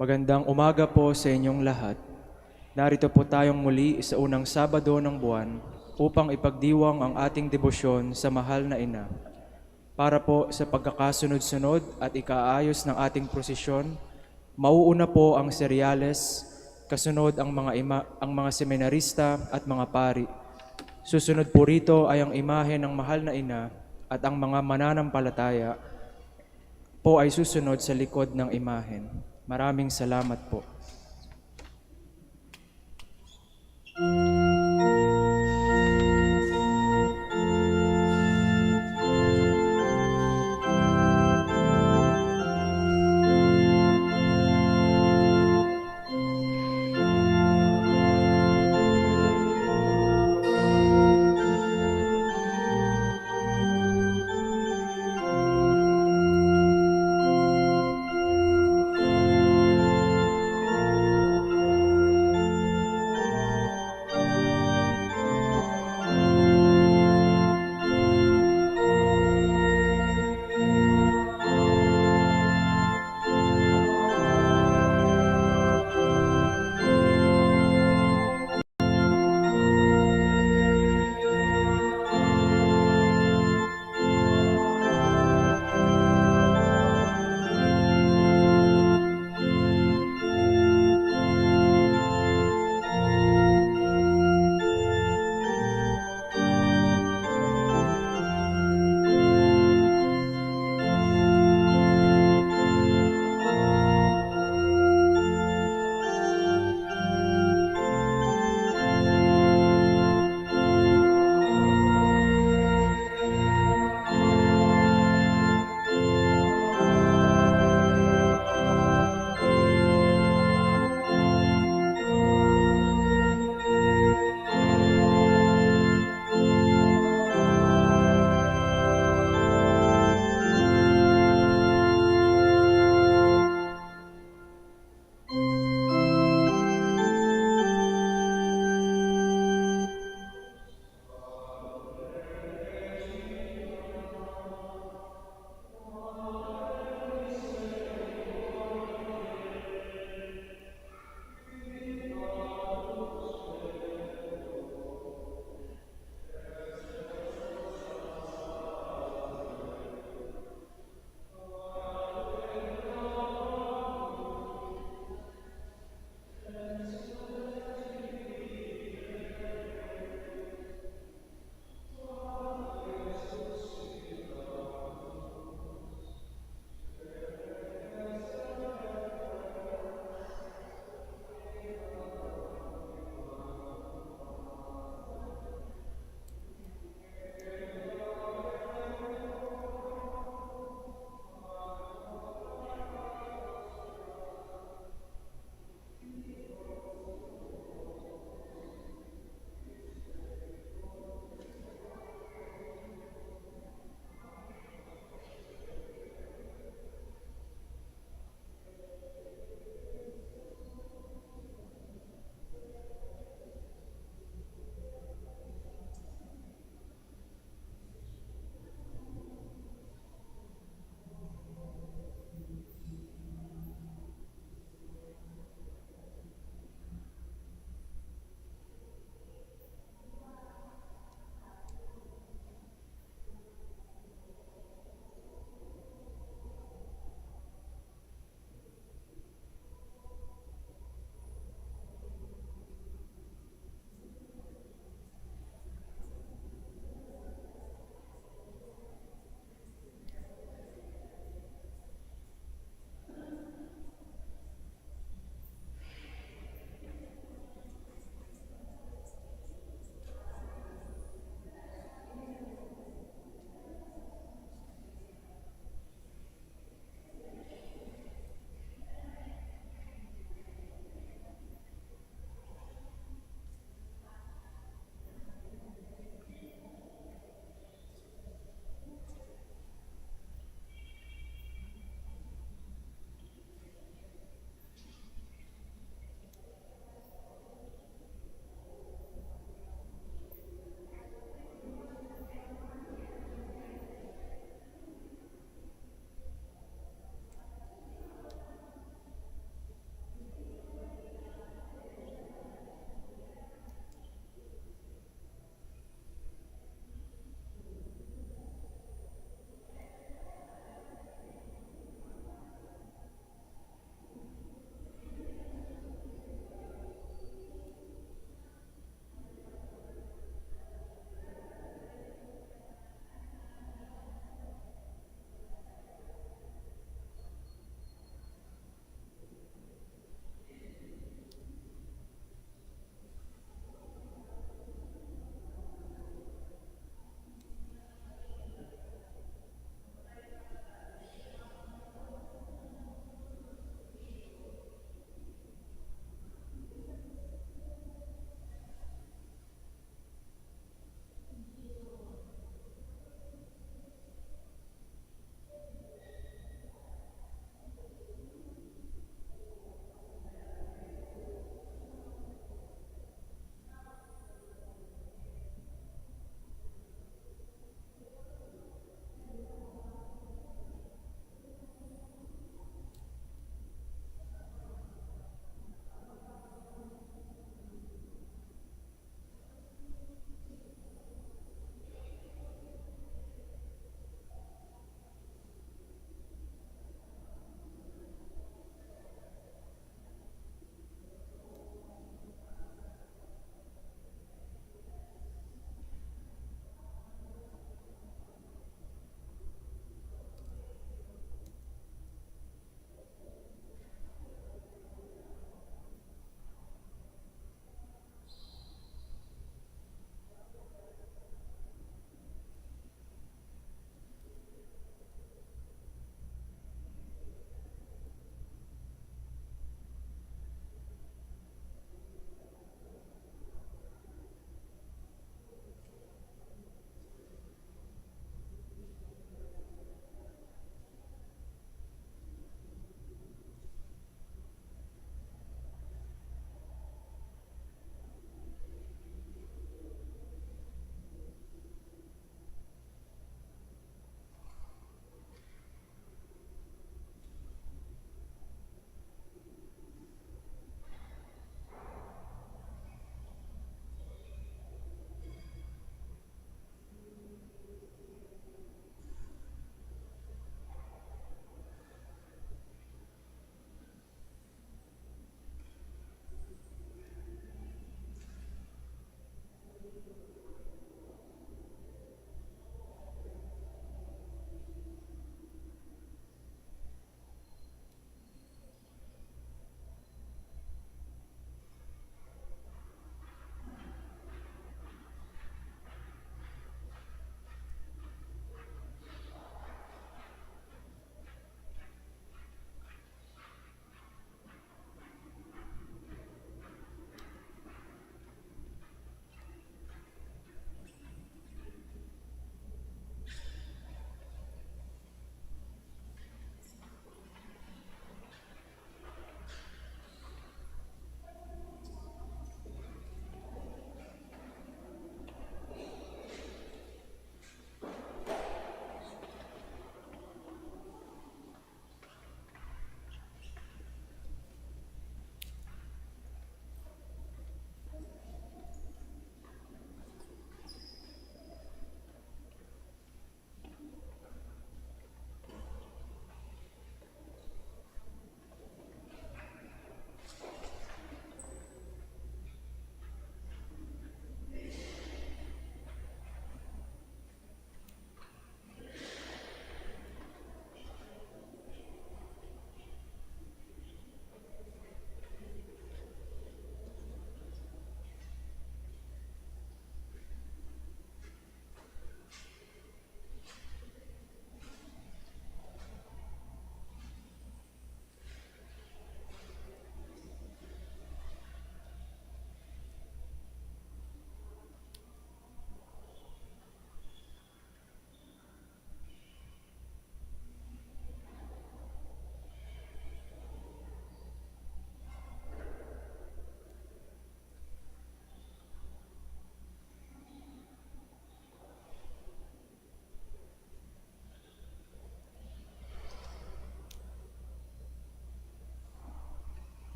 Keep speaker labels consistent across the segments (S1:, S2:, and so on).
S1: Magandang umaga po sa inyong lahat. Narito po tayong muli sa unang Sabado ng buwan upang ipagdiwang ang ating debosyon sa mahal na Ina. Para po sa pagkakasunod-sunod at ikaayos ng ating prosesyon, mauuna po ang seryales, kasunod ang mga seminarista at mga pari. Susunod po rito ay ang imahe ng mahal na Ina at ang mga mananampalataya po ay susunod sa likod ng imahen. Maraming salamat po.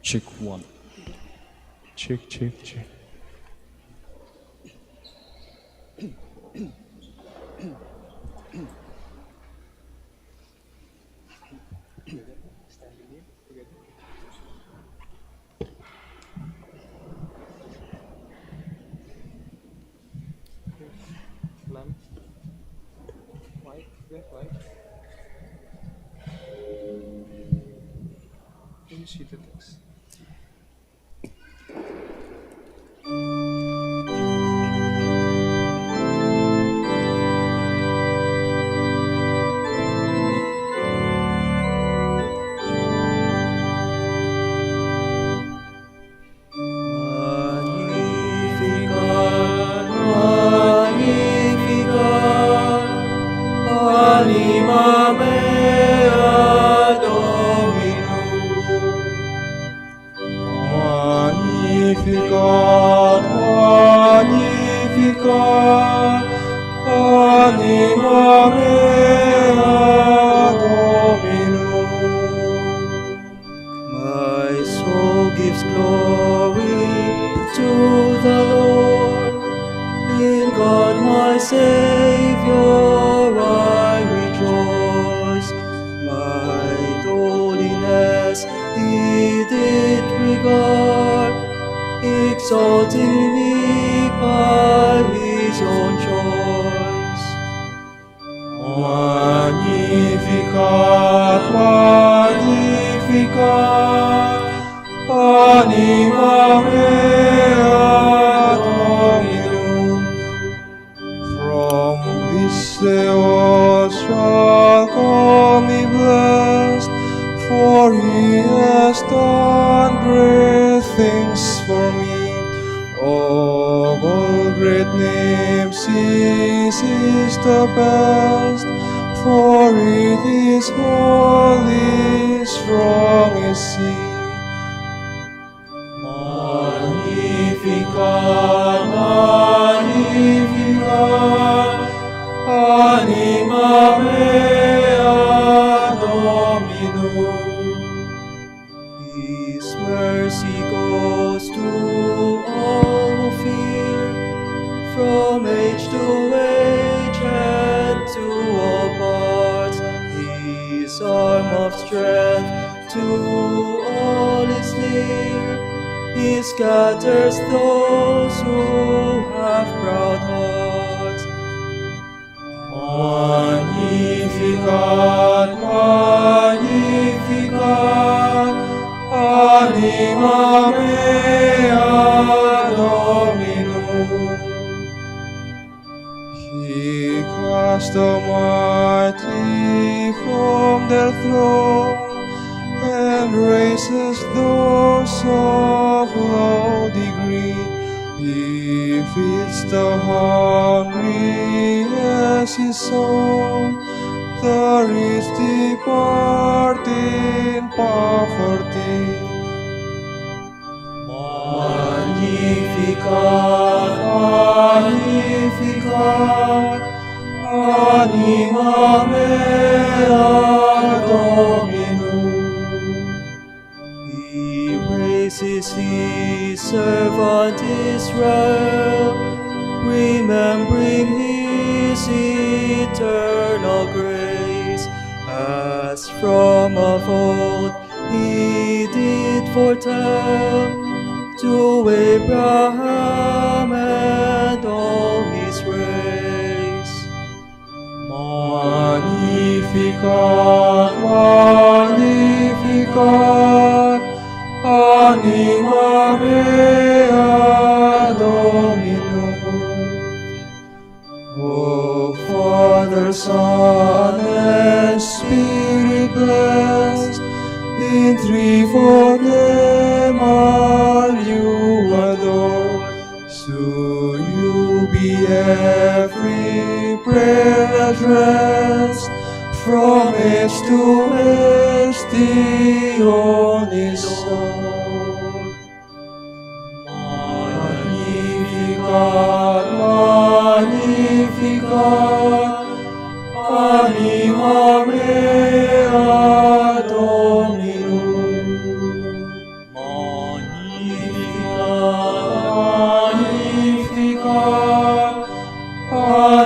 S2: Check one. Check, check, check. Can you see the text?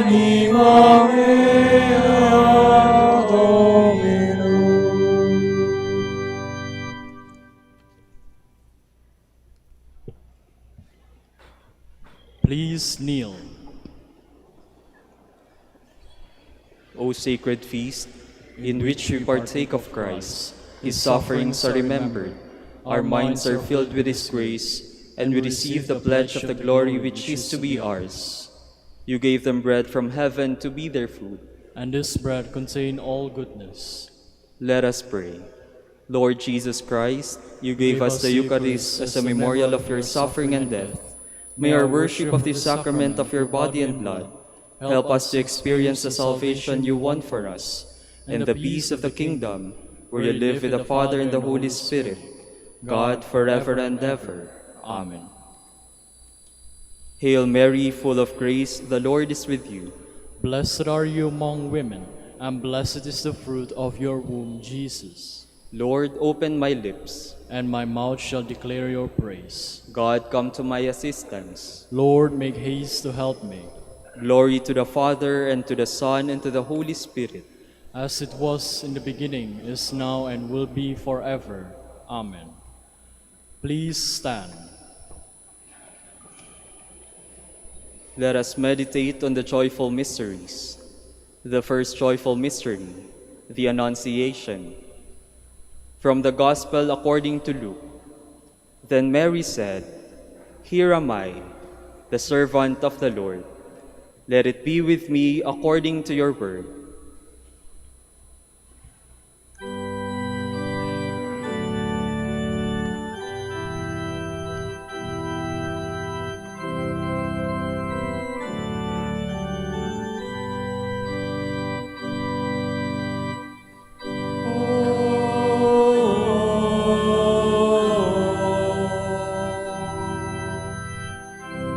S2: anima mea Dominum.
S3: Please kneel.
S4: O sacred feast, in which we partake of Christ, his sufferings are remembered, our minds are filled with his grace, and we receive the pledge of the glory which is to be ours. You gave them bread from heaven to be their food.
S3: And this bread contain all goodness.
S4: Let us pray. Lord Jesus Christ, you gave us the Eucharist as a memorial of your suffering and death. May our worship of this sacrament of your body and blood help us to experience the salvation you won for us, and the peace of the kingdom, where you live with the Father and the Holy Spirit, God forever and ever. Amen. Hail Mary, full of grace, the Lord is with you.
S3: Blessed are you among women, and blessed is the fruit of your womb, Jesus.
S4: Lord, open my lips.
S3: And my mouth shall declare your praise.
S4: God, come to my assistance.
S3: Lord, make haste to help me.
S4: Glory to the Father, and to the Son, and to the Holy Spirit.
S3: As it was in the beginning, is now, and will be forever. Amen. Please stand.
S4: Let us meditate on the joyful mysteries. The first joyful mystery, the Annunciation. From the Gospel according to Luke. Then Mary said, "Here am I, the servant of the Lord. Let it be with me according to your word."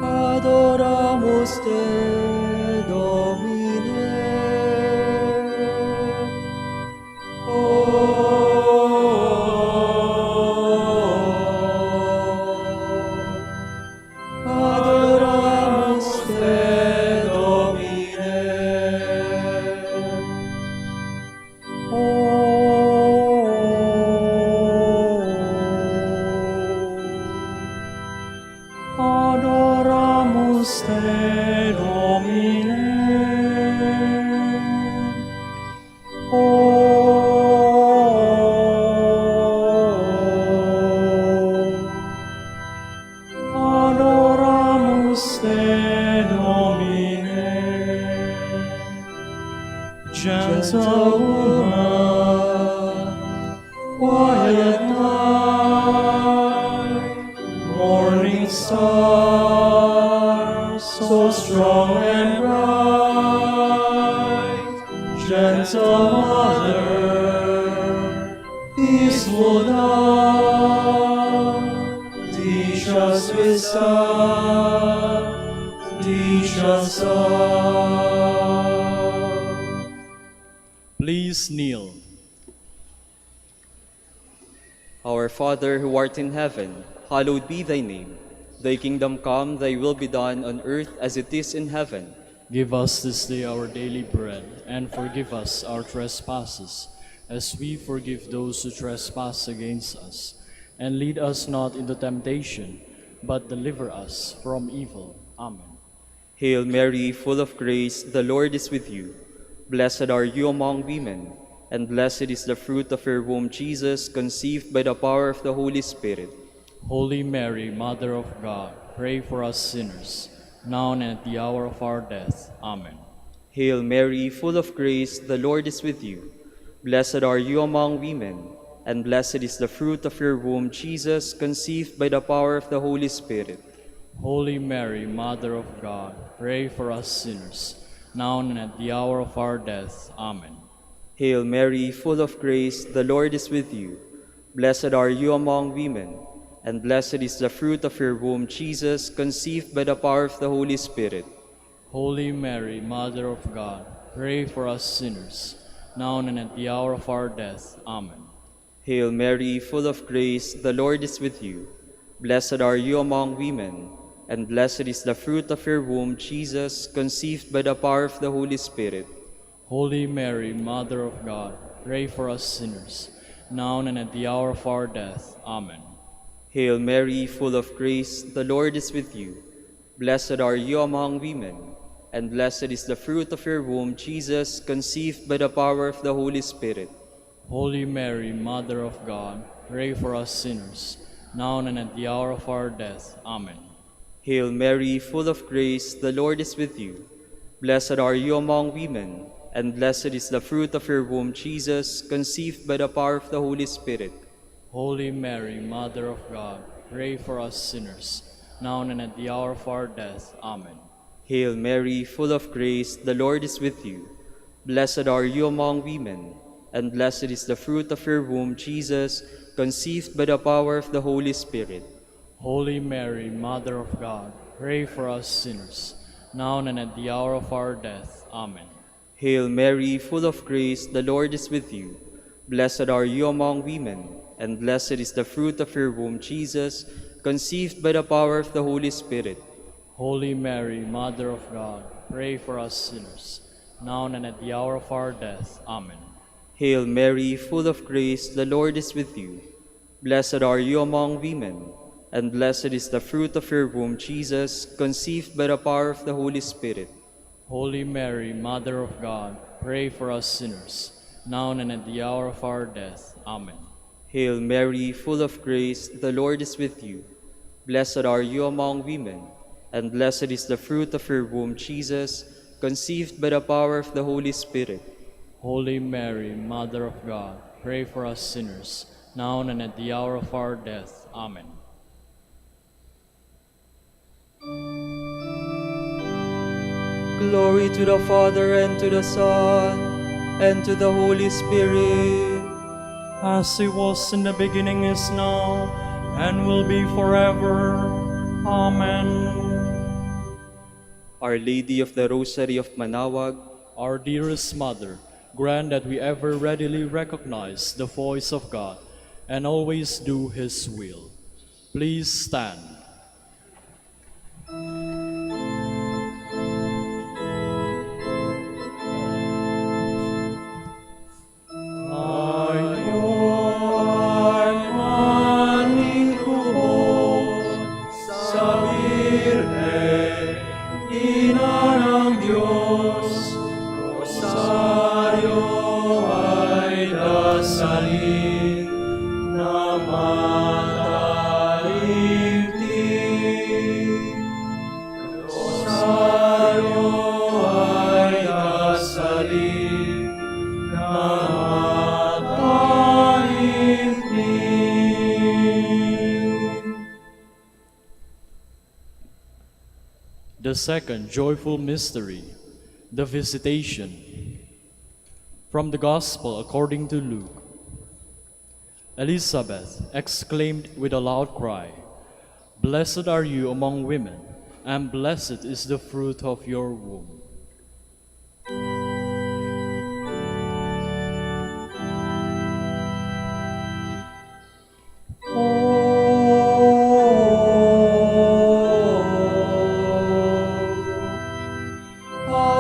S2: Adoramus te, Domine. Adoramus te, Domine. Adoramus te, Domine. Adoramus te, Domine. Gentle woman, quiet night, morning star, so strong and bright, gentle mother, peaceful dove, teach us wisdom, teach us love.
S3: Please kneel.
S4: Our Father, who art in heaven, hallowed be thy name. Thy kingdom come, thy will be done on earth as it is in heaven.
S3: Give us this day our daily bread, and forgive us our trespasses, as we forgive those who trespass against us. And lead us not into temptation, but deliver us from evil. Amen.
S4: Hail Mary, full of grace, the Lord is with you. Blessed are you among women, and blessed is the fruit of your womb, Jesus, conceived by the power of the Holy Spirit.
S3: Holy Mary, Mother of God, pray for us sinners, now and at the hour of our death. Amen.
S4: Hail Mary, full of grace, the Lord is with you. Blessed are you among women, and blessed is the fruit of your womb, Jesus, conceived by the power of the Holy Spirit.
S3: Holy Mary, Mother of God, pray for us sinners, now and at the hour of our death. Amen.
S4: Hail Mary, full of grace, the Lord is with you. Blessed are you among women, and blessed is the fruit of your womb, Jesus, conceived by the power of the Holy Spirit.
S3: Holy Mary, Mother of God, pray for us sinners, now and at the hour of our death. Amen.
S4: Hail Mary, full of grace, the Lord is with you. Blessed are you among women, and blessed is the fruit of your womb, Jesus, conceived by the power of the Holy Spirit.
S3: Holy Mary, Mother of God, pray for us sinners, now and at the hour of our death. Amen.
S4: Hail Mary, full of grace, the Lord is with you. Blessed are you among women, and blessed is the fruit of your womb, Jesus, conceived by the power of the Holy Spirit.
S3: Holy Mary, Mother of God, pray for us sinners, now and at the hour of our death. Amen.
S4: Hail Mary, full of grace, the Lord is with you. Blessed are you among women, and blessed is the fruit of your womb, Jesus, conceived by the power of the Holy Spirit.
S3: Holy Mary, Mother of God, pray for us sinners, now and at the hour of our death. Amen.
S4: Hail Mary, full of grace, the Lord is with you. Blessed are you among women, and blessed is the fruit of your womb, Jesus, conceived by the power of the Holy Spirit.
S3: Holy Mary, Mother of God, pray for us sinners, now and at the hour of our death. Amen.
S4: Hail Mary, full of grace, the Lord is with you. Blessed are you among women, and blessed is the fruit of your womb, Jesus, conceived by the power of the Holy Spirit.
S3: Holy Mary, Mother of God, pray for us sinners, now and at the hour of our death. Amen.
S4: Hail Mary, full of grace, the Lord is with you. Blessed are you among women, and blessed is the fruit of your womb, Jesus, conceived by the power of the Holy Spirit.
S3: Holy Mary, Mother of God, pray for us sinners, now and at the hour of our death. Amen.
S4: Hail Mary, full of grace, the Lord is with you. Blessed are you among women, and blessed is the fruit of your womb, Jesus, conceived by the power of the Holy Spirit.
S3: Holy Mary, Mother of God, pray for us sinners, now and at the hour of our death. Amen.
S4: Glory to the Father, and to the Son, and to the Holy Spirit.
S2: As it was in the beginning, is now, and will be forever. Amen.
S4: Our Lady of the Rosary of Manaoag,
S3: Our dearest Mother, grant that we ever readily recognize the voice of God and always do His will. Please stand. The second joyful mystery, the Visitation. From the Gospel according to Luke. Elizabeth exclaimed with a loud cry, "Blessed are you among women, and blessed is the fruit of your womb."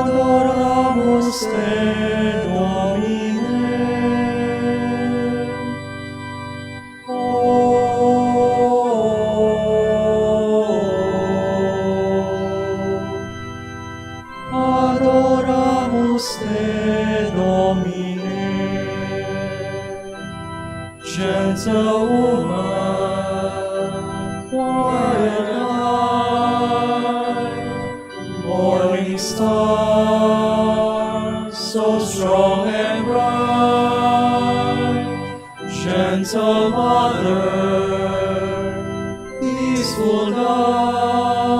S2: Adoramus te, Domine. Adoramus te, Domine. Gentle woman, quiet night, morning star, so strong and bright, gentle mother, peaceful dove,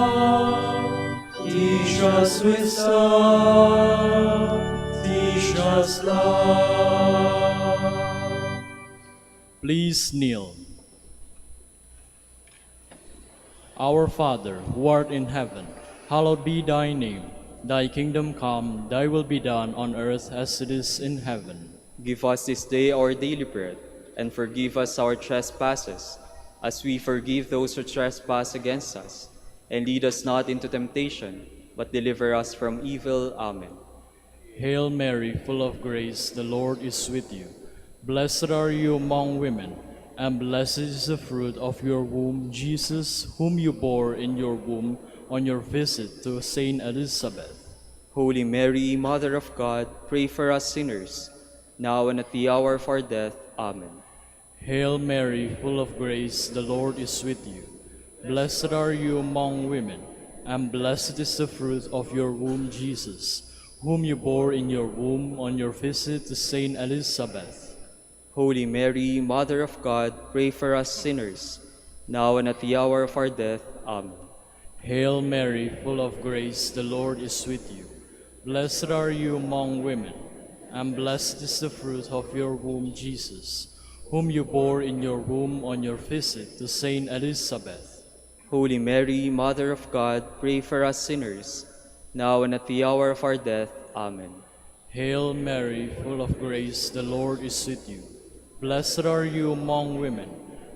S2: teach us wisdom, teach us love.
S3: Please kneel. Our Father, who art in heaven, hallowed be thy name. Thy kingdom come, thy will be done on earth as it is in heaven.
S4: give us this day our daily bread, and forgive us our trespasses, as we forgive those who trespass against us. and lead us not into temptation, but deliver us from evil. Amen.
S3: Hail Mary, full of grace, the Lord is with you. Blessed are you among women, and blessed is the fruit of your womb, Jesus, whom you bore in your womb on your visit to Saint Elizabeth.
S4: Holy Mary, Mother of God, pray for us sinners, now and at the hour of our death. Amen.
S3: Hail Mary, full of grace, the Lord is with you. Blessed are you among women, and blessed is the fruit of your womb, Jesus, whom you bore in your womb on your visit to Saint Elizabeth.
S4: Holy Mary, Mother of God, pray for us sinners, now and at the hour of our death. Amen.
S3: Hail Mary, full of grace, the Lord is with you. Blessed are you among women, and blessed is the fruit of your womb, Jesus, whom you bore in your womb on your visit to Saint Elizabeth.
S4: Holy Mary, Mother of God, pray for us sinners, now and at the hour of our death. Amen.
S3: Hail Mary, full of grace, the Lord is with you. Blessed are you among women,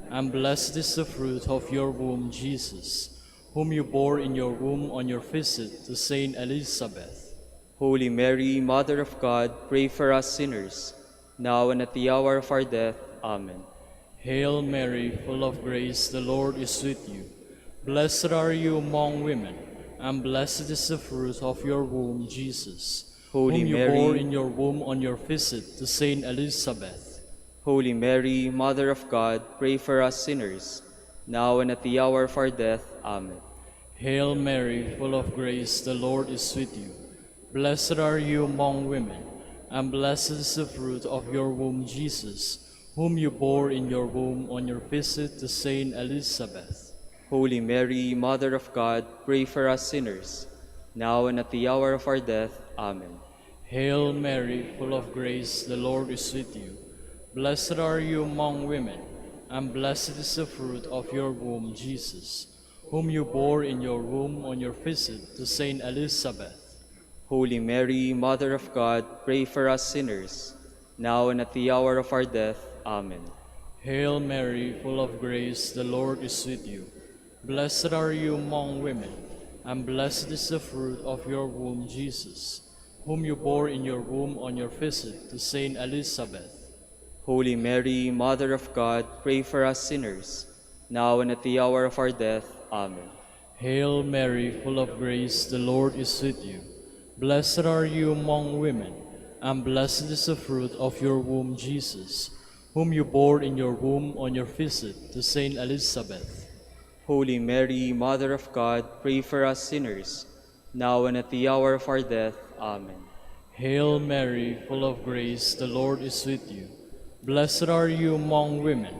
S3: and blessed is the fruit of your womb, Jesus, whom you bore in your womb on your visit to Saint Elizabeth.
S4: Holy Mary, Mother of God, pray for us sinners, now and at the hour of our death. Amen.
S3: Hail Mary, full of grace, the Lord is with you. Blessed are you among women, and blessed is the fruit of your womb, Jesus,
S4: Holy
S3: whom you
S4: Mary,
S3: bore in your womb on your visit to Saint Elizabeth.
S4: Holy Mary, Mother of God, pray for us sinners, now and at the hour of our death. Amen.
S3: Hail Mary, full of grace, the Lord is with you. Blessed are you among women, and blessed is the fruit of your womb, Jesus, whom you bore in your womb on your visit to Saint Elizabeth.
S4: Holy Mary, Mother of God, pray for us sinners, now and at the hour of our death. Amen.
S3: Hail Mary, full of grace, the Lord is with you. Blessed are you among women, and blessed is the fruit of your womb, Jesus, whom you bore in your womb on your visit to Saint Elizabeth.
S4: Holy Mary, Mother of God, pray for us sinners, now and at the hour of our death. Amen.
S3: Hail Mary, full of grace, the Lord is with you. Blessed are you among women, and blessed is the fruit of your womb, Jesus, whom you bore in your womb on your visit to Saint Elizabeth.
S4: Holy Mary, Mother of God, pray for us sinners, now and at the hour of our death. Amen.
S3: Hail Mary, full of grace, the Lord is with you. Blessed are you among women, and blessed is the fruit of your womb, Jesus, whom you bore in your womb on your visit to Saint Elizabeth.
S4: Holy Mary, Mother of God, pray for us sinners, now and at the hour of our death. Amen.
S3: Hail Mary, full of grace, the Lord is with you. Blessed are you among women,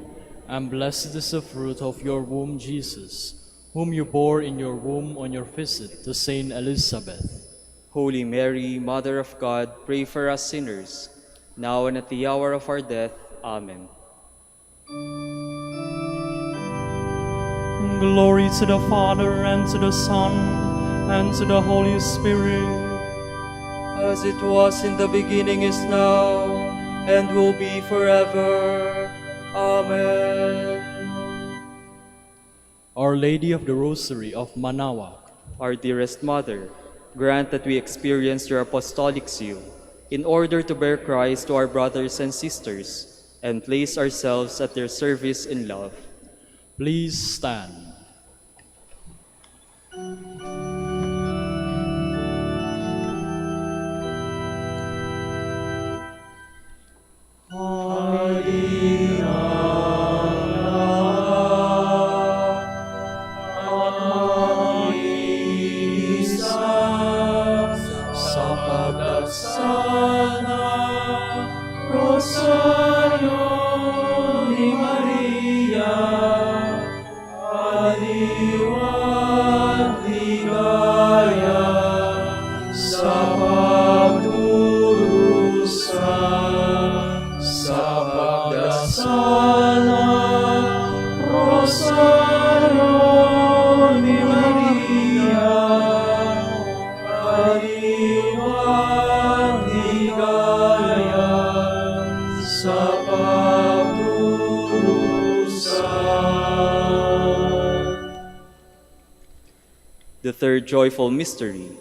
S3: and blessed is the fruit of your womb, Jesus, whom you bore in your womb on your visit to Saint Elizabeth.
S4: Holy Mary, Mother of God, pray for us sinners, now and at the hour of our death. Amen.
S2: Glory to the Father, and to the Son, and to the Holy Spirit.
S4: As it was in the beginning, is now, and will be forever. Amen.
S3: Our Lady of the Rosary of Manaoag,
S4: Our dearest Mother, grant that we experience your apostolic zeal, in order to bear Christ to our brothers and sisters, and place ourselves at their service in love.
S3: please stand.
S5: Sa
S4: The third joyful mystery,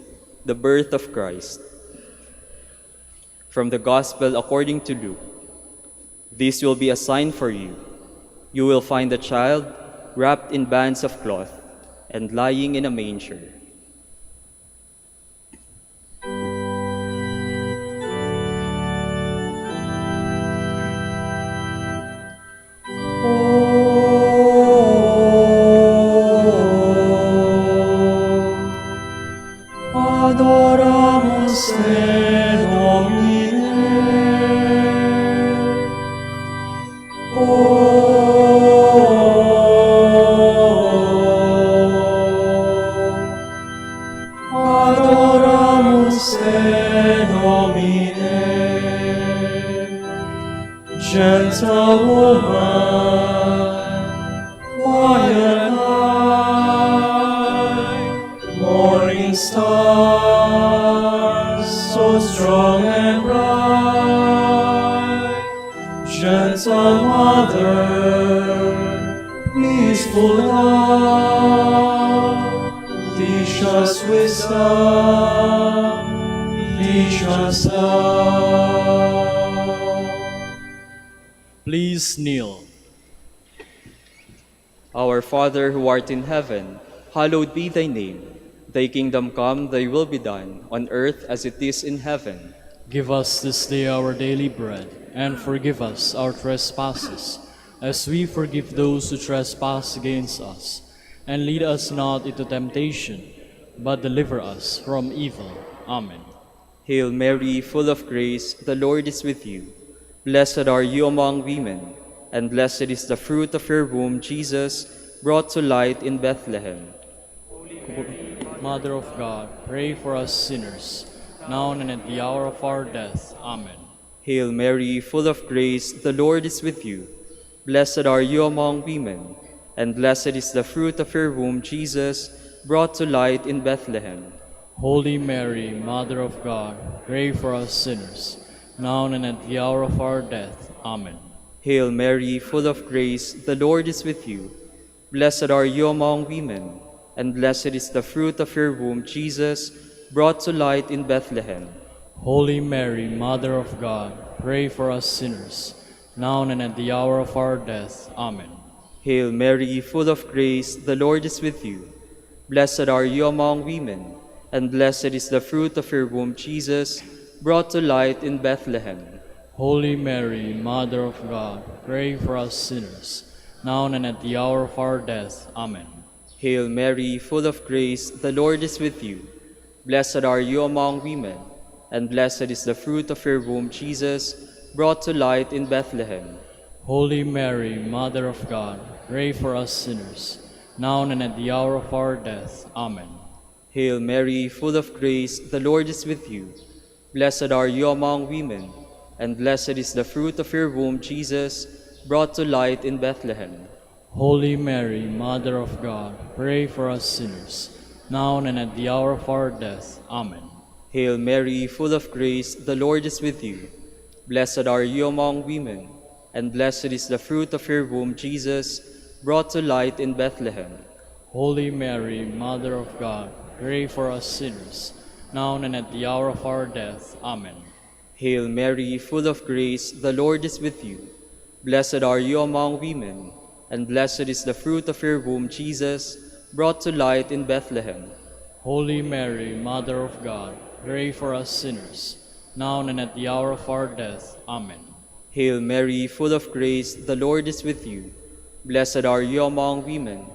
S4: the birth of Christ. From the Gospel according to Luke. This will be a sign for you. You will find a child wrapped in bands of cloth and lying in a manger.
S2: Adoramus te, Domine. Adoramus te, Domine. Gentle woman, quiet night, morning star, so strong and bright, gentle mother, peaceful love, teach us wisdom, teach us love.
S3: Please kneel.
S4: Our Father who art in heaven, hallowed be thy name. Thy kingdom come, thy will be done, on earth as it is in heaven.
S3: Give us this day our daily bread, and forgive us our trespasses, as we forgive those who trespass against us. And lead us not into temptation, but deliver us from evil. Amen.
S4: Hail Mary, full of grace, the Lord is with you. Blessed are you among women, and blessed is the fruit of your womb, Jesus, brought to light in Bethlehem.
S3: Mother of God, pray for us sinners, now and at the hour of our death. Amen.
S4: Hail Mary, full of grace, the Lord is with you. Blessed are you among women, and blessed is the fruit of your womb, Jesus, brought to light in Bethlehem.
S3: Holy Mary, Mother of God, pray for us sinners, now and at the hour of our death. Amen.
S4: Hail Mary, full of grace, the Lord is with you. Blessed are you among women, and blessed is the fruit of your womb, Jesus, brought to light in Bethlehem.
S3: Holy Mary, Mother of God, pray for us sinners, now and at the hour of our death. Amen.
S4: Hail Mary, full of grace, the Lord is with you. Blessed are you among women, and blessed is the fruit of your womb, Jesus, brought to light in Bethlehem.
S3: Holy Mary, Mother of God, pray for us sinners, now and at the hour of our death. Amen.
S4: Hail Mary, full of grace, the Lord is with you. Blessed are you among women, and blessed is the fruit of your womb, Jesus, brought to light in Bethlehem.
S3: Holy Mary, Mother of God, pray for us sinners, now and at the hour of our death. Amen.
S4: Hail Mary, full of grace, the Lord is with you. Blessed are you among women, and blessed is the fruit of your womb, Jesus, brought to light in Bethlehem.
S3: Holy Mary, Mother of God, pray for us sinners, now and at the hour of our death. Amen.
S4: Hail Mary, full of grace, the Lord is with you. Blessed are you among women, and blessed is the fruit of your womb, Jesus, brought to light in Bethlehem.
S3: Holy Mary, Mother of God, pray for us sinners, now and at the hour of our death. Amen.
S4: Hail Mary, full of grace, the Lord is with you. Blessed are you among women, and blessed is the fruit of your womb, Jesus, brought to light in Bethlehem.
S3: Holy Mary, Mother of God, pray for us sinners, now and at the hour of our death. Amen.
S4: Hail Mary, full of grace, the Lord is with you. Blessed are you among women,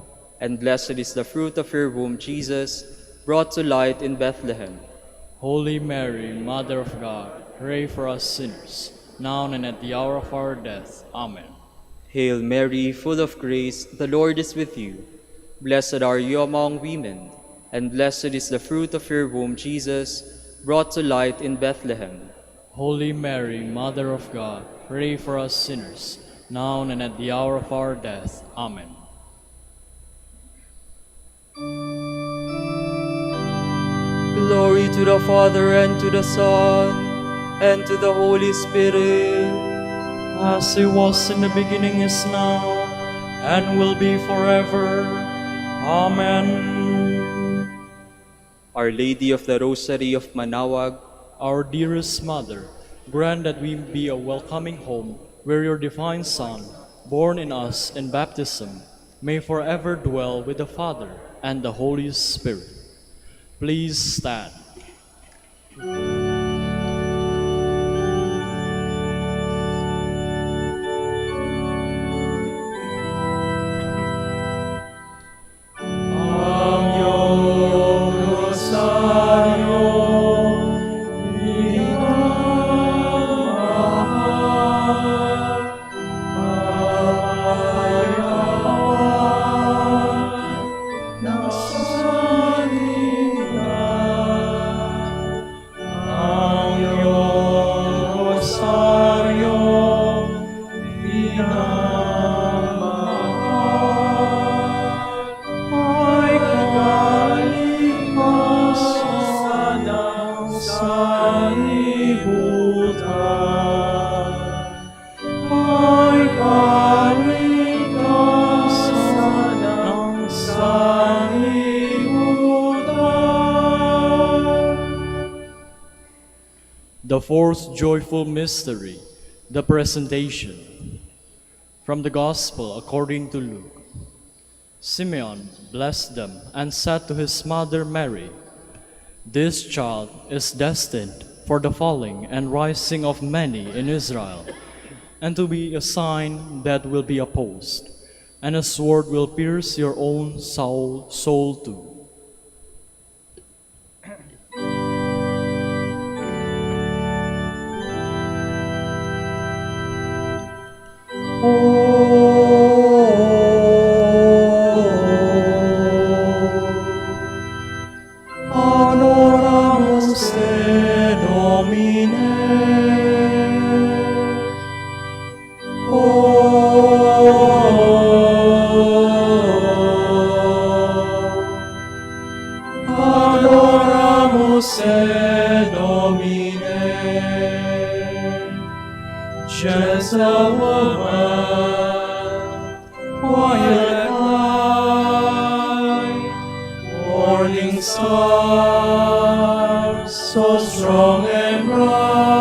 S4: and blessed is the fruit of your womb, Jesus, brought to light in Bethlehem.
S3: Holy Mary, Mother of God, pray for us sinners, now and at the hour of our death. Amen.
S4: Hail Mary, full of grace, the Lord is with you. Blessed are you among women, and blessed is the fruit of your womb, Jesus, brought to light in Bethlehem.
S3: Holy Mary, Mother of God, pray for us sinners, now and at the hour of our death. Amen.
S4: Glory to the Father, and to the Son, and to the Holy Spirit.
S2: As it was in the beginning, is now, and will be forever. Amen.
S4: Our Lady of the Rosary of Manaoag,
S3: Our dearest Mother, grant that we be a welcoming home where your divine Son, born in us in baptism, may forever dwell with the Father and the Holy Spirit. Please stand. The fourth joyful mystery, the Presentation. From the Gospel according to Luke. Simeon blessed them and said to his mother Mary, "This child is destined for the falling and rising of many in Israel, and to be a sign that will be opposed, and a sword will pierce your own soul too."
S2: Adoramus te, Domine. Adoramus te, Domine. Gentle woman, quiet light, morning star, so strong and bright,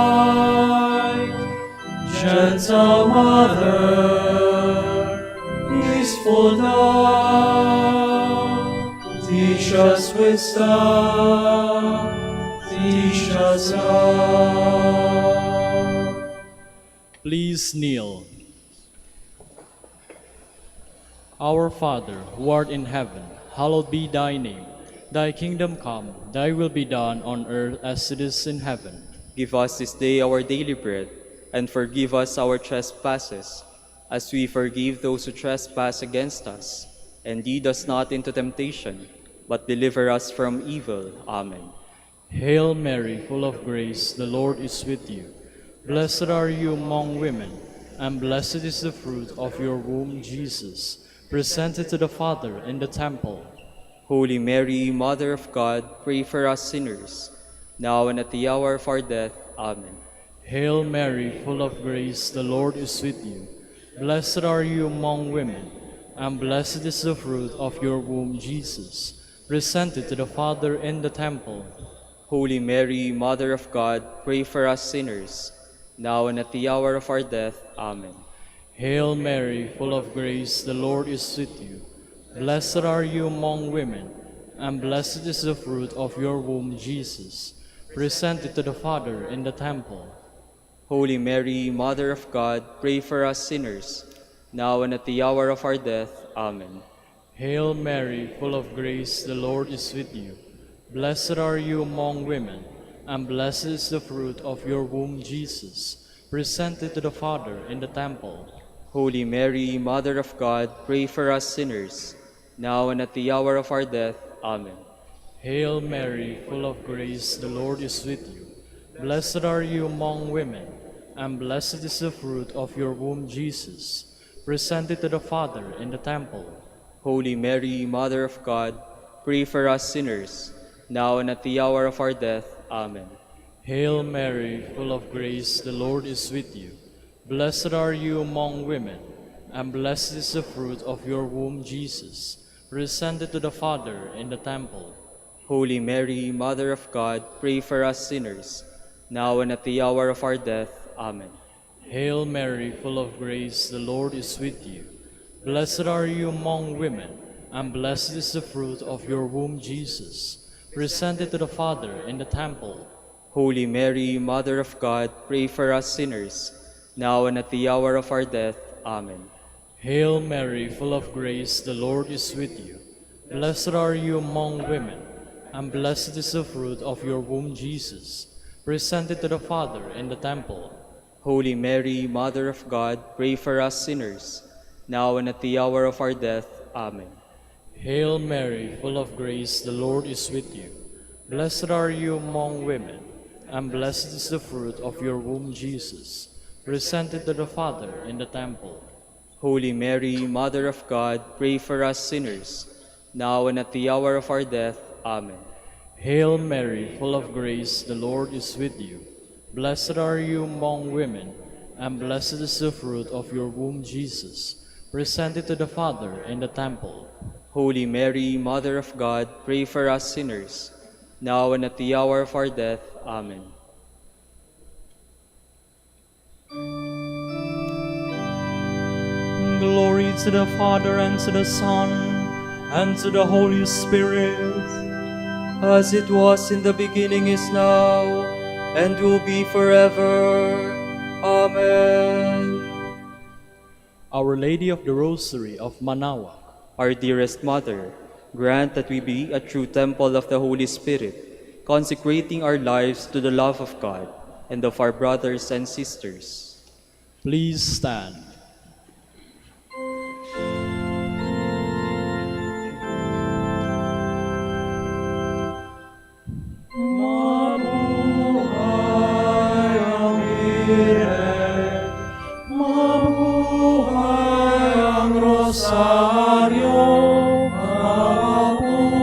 S2: gentle mother, peaceful dove, teach us wisdom, teach us love.
S3: Please kneel. Our Father, who art in heaven, hallowed be thy name. Thy kingdom come, thy will be done on earth as it is in heaven.
S4: give us this day our daily bread, and forgive us our trespasses, as we forgive those who trespass against us. And lead us not into temptation, but deliver us from evil. Amen.
S3: Hail Mary, full of grace, the Lord is with you. Blessed are you among women, and blessed is the fruit of your womb, Jesus, presented to the Father in the temple.
S4: Holy Mary, Mother of God, pray for us sinners, now and at the hour of our death. Amen.
S3: Hail Mary, full of grace, the Lord is with you. Blessed are you among women, and blessed is the fruit of your womb, Jesus, presented to the Father in the temple.
S4: Holy Mary, Mother of God, pray for us sinners, now and at the hour of our death. Amen.
S3: Hail Mary, full of grace, the Lord is with you. Blessed are you among women, and blessed is the fruit of your womb, Jesus, presented to the Father in the temple.
S4: Holy Mary, Mother of God, pray for us sinners, now and at the hour of our death. Amen.
S3: Hail Mary, full of grace, the Lord is with you. Blessed are you among women, and blessed is the fruit of your womb, Jesus, presented to the Father in the temple.
S4: Holy Mary, Mother of God, pray for us sinners, now and at the hour of our death. Amen.
S3: Hail Mary, full of grace, the Lord is with you. Blessed are you among women, and blessed is the fruit of your womb, Jesus, presented to the Father in the temple.
S4: Holy Mary, Mother of God, pray for us sinners, now and at the hour of our death. Amen.
S3: Hail Mary, full of grace, the Lord is with you. Blessed are you among women, and blessed is the fruit of your womb, Jesus, presented to the Father in the temple.
S4: Holy Mary, Mother of God, pray for us sinners, now and at the hour of our death. Amen.
S3: Hail Mary, full of grace, the Lord is with you. Blessed are you among women, and blessed is the fruit of your womb, Jesus. Presented to the Father in the temple.
S4: Holy Mary, Mother of God, pray for us sinners, now and at the hour of our death. Amen.
S3: Hail Mary, full of grace, the Lord is with you. Blessed are you among women, and blessed is the fruit of your womb, Jesus. Presented to the Father in the temple.
S4: Holy Mary, Mother of God, pray for us sinners, now and at the hour of our death. Amen.
S3: Hail Mary, full of grace, the Lord is with you. Blessed are you among women, and blessed is the fruit of your womb, Jesus. Presented to the Father in the temple.
S4: Holy Mary, Mother of God, pray for us sinners, now and at the hour of our death. Amen.
S3: Hail Mary, full of grace, the Lord is with you. Blessed are you among women, and blessed is the fruit of your womb, Jesus. Presented to the Father in the temple.
S4: Holy Mary, Mother of God, pray for us sinners, now and at the hour of our death. Amen.
S2: Glory to the Father, and to the Son, and to the Holy Spirit.
S4: As it was in the beginning, is now, and will be forever. Amen.
S3: Our Lady of the Rosary of Manaoag,
S4: Our dearest Mother, grant that we be a true temple of the Holy Spirit, consecrating our lives to the love of God and of our brothers and sisters.
S3: please stand.
S2: Mabuhay ang Virgen, mabuhay ang Rosaryo, mabuhay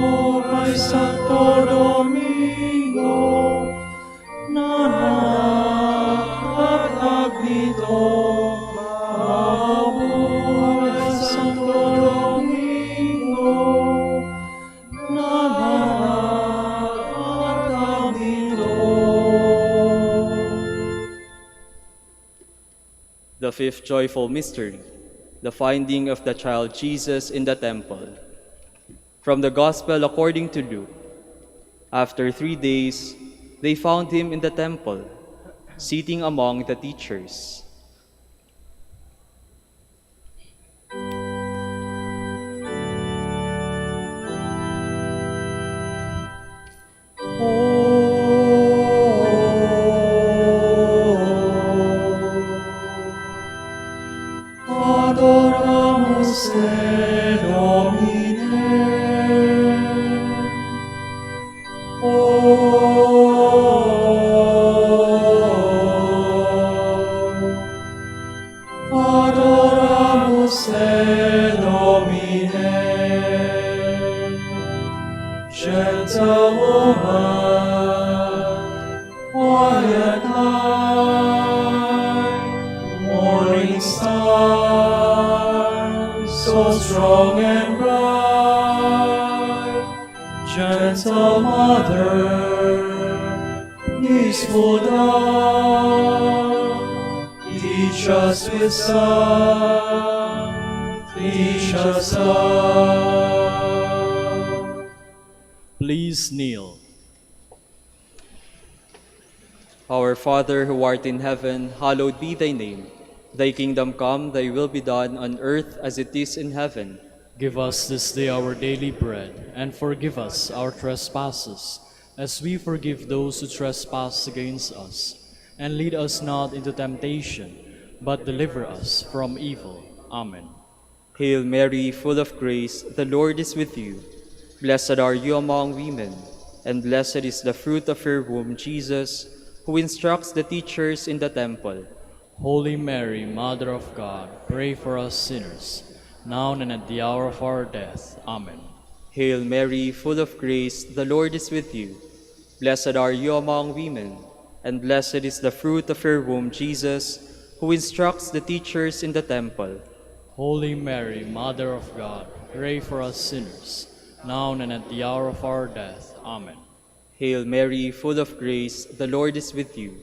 S2: Santo Domingo, nananatag dito. Mabuhay Santo Domingo, nananatag dito.
S4: The fifth joyful mystery, the finding of the child Jesus in the temple. From the Gospel according to Luke. After 3 days, they found him in the temple, sitting among the teachers.
S2: Adoramus te, Domine. Adoramus te, Domine. Gentle woman, quiet night, morning star, so strong and bright, gentle mother, peaceful dove, teach us wisdom, teach us love.
S3: Please kneel.
S4: Our Father who art in heaven, hallowed be thy name. Thy kingdom come, thy will be done on earth as it is in heaven.
S3: Give us this day our daily bread, and forgive us our trespasses, as we forgive those who trespass against us. And lead us not into temptation, but deliver us from evil. Amen.
S4: Hail Mary, full of grace, the Lord is with you. Blessed are you among women, and blessed is the fruit of your womb, Jesus, who instructs the teachers in the temple.
S3: Holy Mary, Mother of God, pray for us sinners, now and at the hour of our death. Amen.
S4: Hail Mary, full of grace, the Lord is with you. Blessed are you among women, and blessed is the fruit of your womb, Jesus, who instructs the teachers in the temple.
S3: Holy Mary, Mother of God, pray for us sinners, now and at the hour of our death. Amen.
S4: Hail Mary, full of grace, the Lord is with you.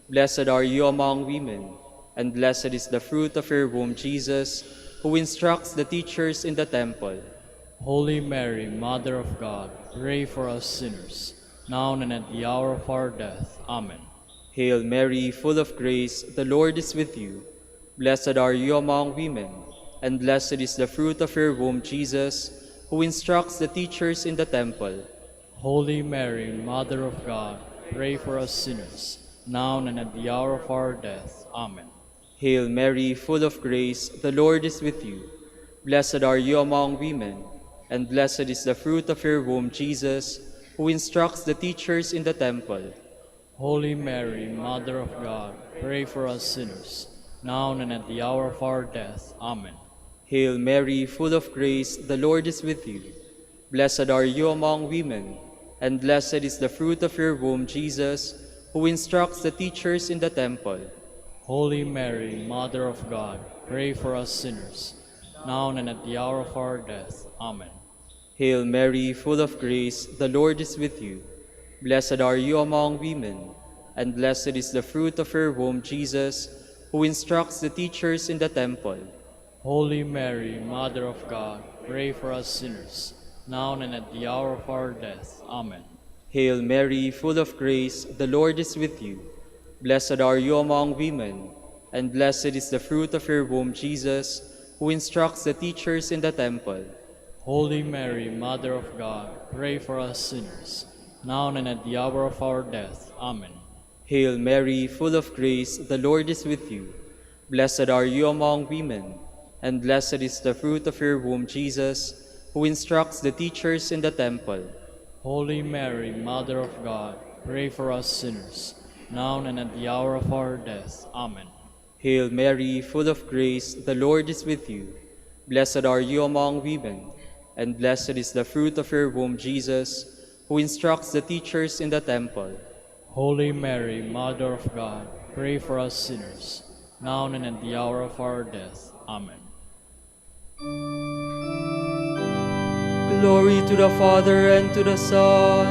S4: Blessed are you among women, and blessed is the fruit of your womb, Jesus, who instructs the teachers in the temple.
S3: Holy Mary, Mother of God, pray for us sinners, now and at the hour of our death. Amen.
S4: Hail Mary, full of grace, the Lord is with you. Blessed are you among women, and blessed is the fruit of your womb, Jesus, who instructs the teachers in the temple.
S3: Holy Mary, Mother of God, pray for us sinners, now and at the hour of our death. Amen.
S4: Hail Mary, full of grace, the Lord is with you. Blessed are you among women, and blessed is the fruit of your womb, Jesus, who instructs the teachers in the temple.
S3: Holy Mary, Mother of God, pray for us sinners, now and at the hour of our death. Amen.
S4: Hail Mary, full of grace, the Lord is with you. Blessed are you among women, and blessed is the fruit of your womb, Jesus, who instructs the teachers in the temple.
S3: Holy Mary, Mother of God, pray for us sinners, now and at the hour of our death. Amen.
S4: Hail Mary, full of grace, the Lord is with you. Blessed are you among women, and blessed is the fruit of your womb, Jesus, who instructs the teachers in the temple.
S3: Holy Mary, Mother of God, pray for us sinners, now and at the hour of our death. Amen.
S4: Hail Mary, full of grace, the Lord is with you. Blessed are you among women, and blessed is the fruit of your womb, Jesus, who instructs the teachers in the temple.
S3: Holy Mary, Mother of God, pray for us sinners, now and at the hour of our death. Amen.
S4: Hail Mary, full of grace, the Lord is with you. Blessed are you among women, and blessed is the fruit of your womb, Jesus, who instructs the teachers in the temple.
S3: Holy Mary, Mother of God, pray for us sinners, now and at the hour of our death. Amen.
S4: Hail Mary, full of grace, the Lord is with you. Blessed are you among women, and blessed is the fruit of your womb, Jesus, who instructs the teachers in the temple.
S3: Holy Mary, Mother of God, pray for us sinners, now and at the hour of our death. Amen.
S4: Glory to the Father, and to the Son,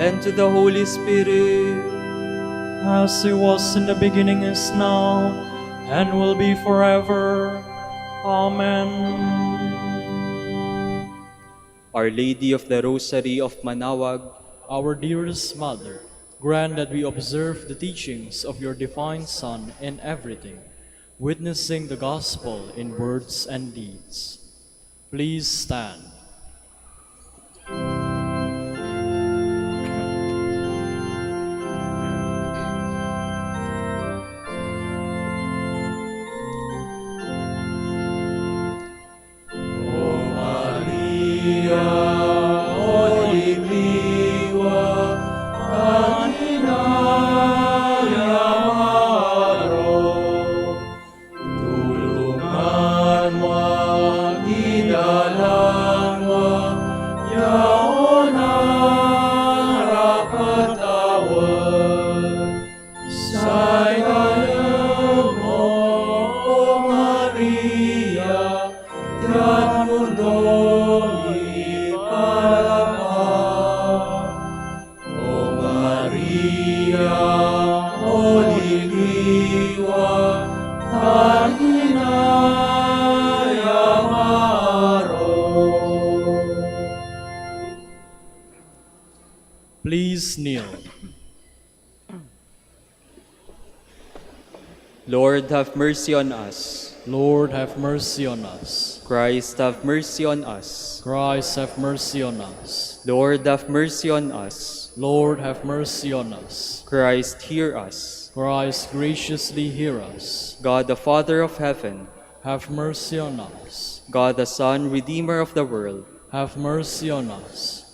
S4: and to the Holy Spirit.
S2: As it was in the beginning, is now, and will be forever. Amen.
S4: Our Lady of the Rosary of Manaoag,
S3: Our dearest Mother, grant that we observe the teachings of your divine Son in everything, witnessing the gospel in words and deeds. Please stand. Please kneel.
S4: Lord, have mercy on us.
S3: Lord, have mercy on us.
S4: Christ, have mercy on us.
S3: Christ, have mercy on us.
S4: Lord, have mercy on us.
S3: Lord, have mercy on us.
S4: Christ, hear us.
S3: Christ, graciously hear us.
S4: God, the Father of heaven,
S3: Have mercy on us.
S4: God, the Son, Redeemer of the world,
S3: Have mercy on us.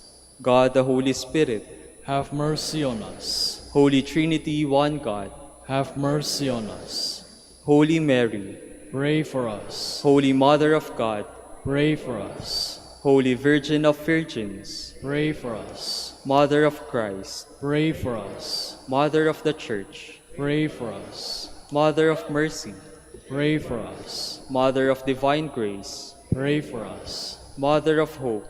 S4: God, the Holy Spirit,
S3: Have mercy on us.
S4: Holy Trinity, one God,
S3: Have mercy on us.
S4: Holy Mary,
S3: Pray for us.
S4: Holy Mother of God,
S3: Pray for us.
S4: Holy Virgin of Virgins,
S3: Pray for us.
S4: Mother of Christ,
S3: Pray for us.
S4: Mother of the Church,
S3: Pray for us.
S4: Mother of Mercy,
S3: Pray for us.
S4: Mother of Divine Grace,
S3: Pray for us.
S4: Mother of Hope,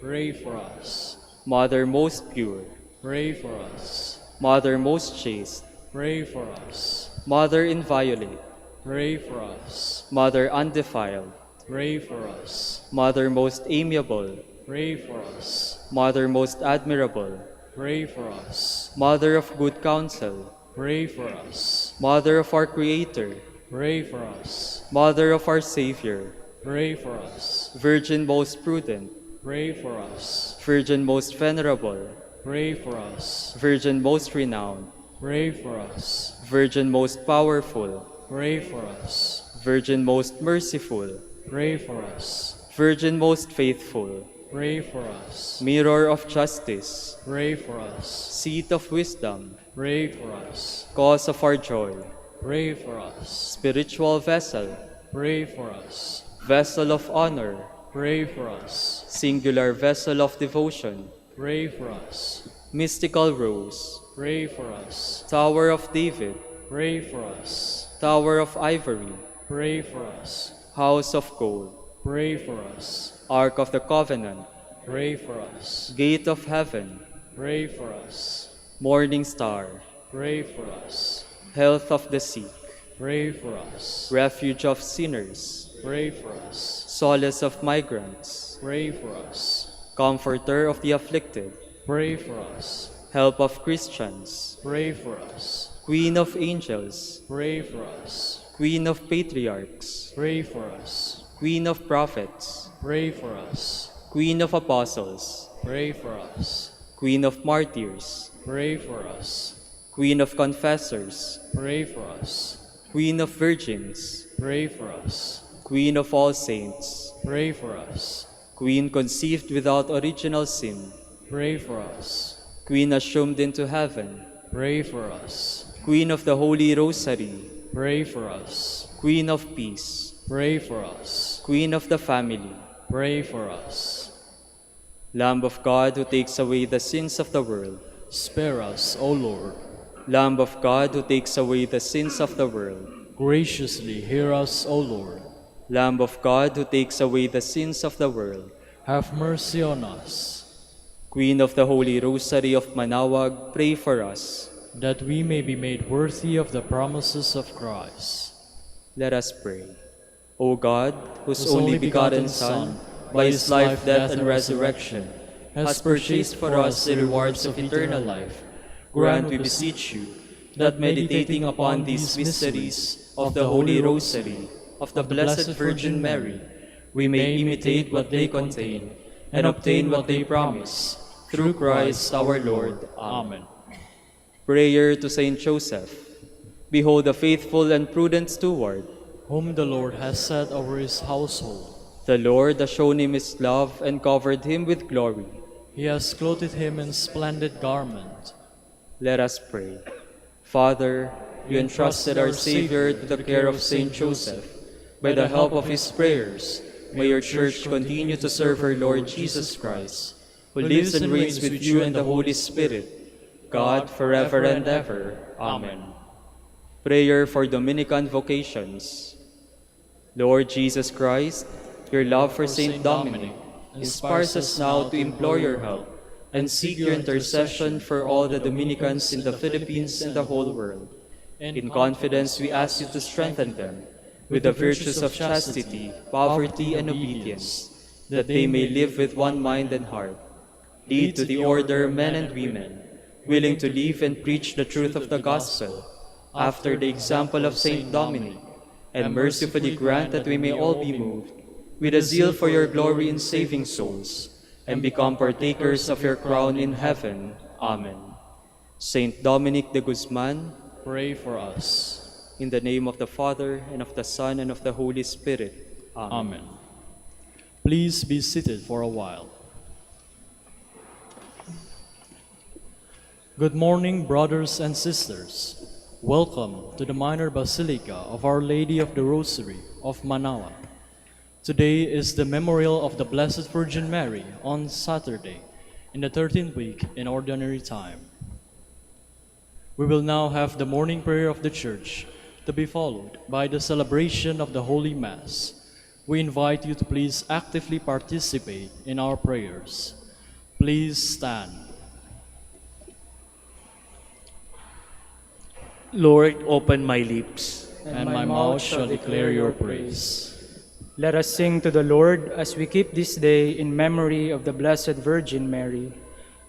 S3: pray for us.
S4: Mother most pure,
S3: Pray for us.
S4: Mother most chaste,
S3: Pray for us.
S4: Mother inviolate,
S3: Pray for us.
S4: Mother undefiled,
S3: Pray for us.
S4: Mother most amiable,
S3: Pray for us.
S4: Mother most admirable,
S3: Pray for us.
S4: Mother of good counsel,
S3: Pray for us.
S4: Mother of our Creator,
S3: Pray for us.
S4: Mother of our Savior,
S3: Pray for us.
S4: Virgin most prudent,
S3: Pray for us.
S4: Virgin most venerable,
S3: Pray for us.
S4: Virgin most renowned,
S3: Pray for us.
S4: Virgin most powerful,
S3: Pray for us.
S4: Virgin most merciful,
S3: Pray for us.
S4: Virgin most faithful,
S3: Pray for us.
S4: Mirror of justice,
S3: Pray for us.
S4: Seat of wisdom,
S3: Pray for us.
S4: Cause of our joy,
S3: Pray for us.
S4: Spiritual vessel,
S3: Pray for us.
S4: Vessel of honor,
S3: Pray for us.
S4: Singular vessel of devotion,
S3: Pray for us.
S4: Mystical rose,
S3: Pray for us.
S4: Tower of David,
S3: Pray for us.
S4: Tower of ivory,
S3: Pray for us.
S4: House of gold,
S3: Pray for us.
S4: Ark of the covenant,
S3: Pray for us.
S4: Gate of heaven,
S3: Pray for us.
S4: Morning star,
S3: Pray for us.
S4: Health of the sick,
S3: Pray for us.
S4: Refuge of sinners,
S3: Pray for us.
S4: Solace of migrants,
S3: Pray for us.
S4: Comforter of the afflicted,
S3: Pray for us.
S4: Help of Christians,
S3: Pray for us.
S4: Queen of angels,
S3: Pray for us.
S4: Queen of patriarchs,
S3: Pray for us.
S4: Queen of prophets,
S3: Pray for us.
S4: Queen of apostles,
S3: Pray for us.
S4: Queen of martyrs,
S3: Pray for us.
S4: Queen of confessors,
S3: Pray for us.
S4: Queen of virgins,
S3: Pray for us.
S4: Queen of all saints,
S3: Pray for us.
S4: Queen conceived without original sin,
S3: Pray for us.
S4: Queen assumed into heaven,
S3: Pray for us.
S4: Queen of the Holy Rosary,
S3: Pray for us.
S4: Queen of peace,
S3: Pray for us.
S4: Queen of the family,
S3: Pray for us.
S4: Lamb of God who takes away the sins of the world,
S3: Spare us, O Lord.
S4: Lamb of God who takes away the sins of the world,
S3: Graciously hear us, O Lord.
S4: Lamb of God who takes away the sins of the world,
S3: Have mercy on us,
S4: Queen of the Holy Rosary of Manaoag, pray for us.
S3: that we may be made worthy of the promises of Christ.
S4: Let us pray. O God, whose only begotten Son, by his life, death, and resurrection, has purchased for us the rewards of eternal life, grant, we beseech you, that meditating upon these mysteries of the Holy Rosary of the Blessed Virgin Mary, we may imitate what they contain and obtain what they promise, through Christ our Lord.
S3: Amen.
S4: Prayer to Saint Joseph. Behold the faithful and prudent steward.
S3: Whom the Lord has set over his household.
S4: The Lord has shown him his love and covered him with glory.
S3: He has clothed him in splendid garment.
S4: Let us pray. Father, you entrusted our Savior to the care of Saint Joseph. By the help of his prayers, may your Church continue to serve her Lord Jesus Christ, who lives and reigns with you and the Holy Spirit, God, forever and ever. Amen. Prayer for Dominican vocations. Lord Jesus Christ, your love for Saint Dominic inspires us now to implore your help and seek your intercession for all the Dominicans in the Philippines and the whole world. In confidence, we ask you to strengthen them with the virtues of chastity, poverty, and obedience, that they may live with one mind and heart. Lead to the order men and women, willing to live and preach the truth of the gospel, after the example of Saint Dominic, and mercifully grant that we may all be moved with a zeal for your glory in saving souls, and become partakers of your crown in heaven. Amen. Saint Dominic de Guzman,
S3: Pray for us.
S4: in the name of the Father, and of the Son, and of the Holy Spirit. Amen.
S3: Amen. Please be seated for a while. Good morning, brothers and sisters. Welcome to the Minor Basilica of Our Lady of the Rosary of Manaoag. Today is the memorial of the Blessed Virgin Mary on Saturday in the 13th week in Ordinary Time. We will now have the morning prayer of the Church to be followed by the celebration of the Holy Mass, we invite you to please actively participate in our prayers. Please stand.
S5: Lord, open my lips,
S3: And my mouth shall declare your praise.
S1: Let us sing to the Lord as we keep this day in memory of the Blessed Virgin Mary.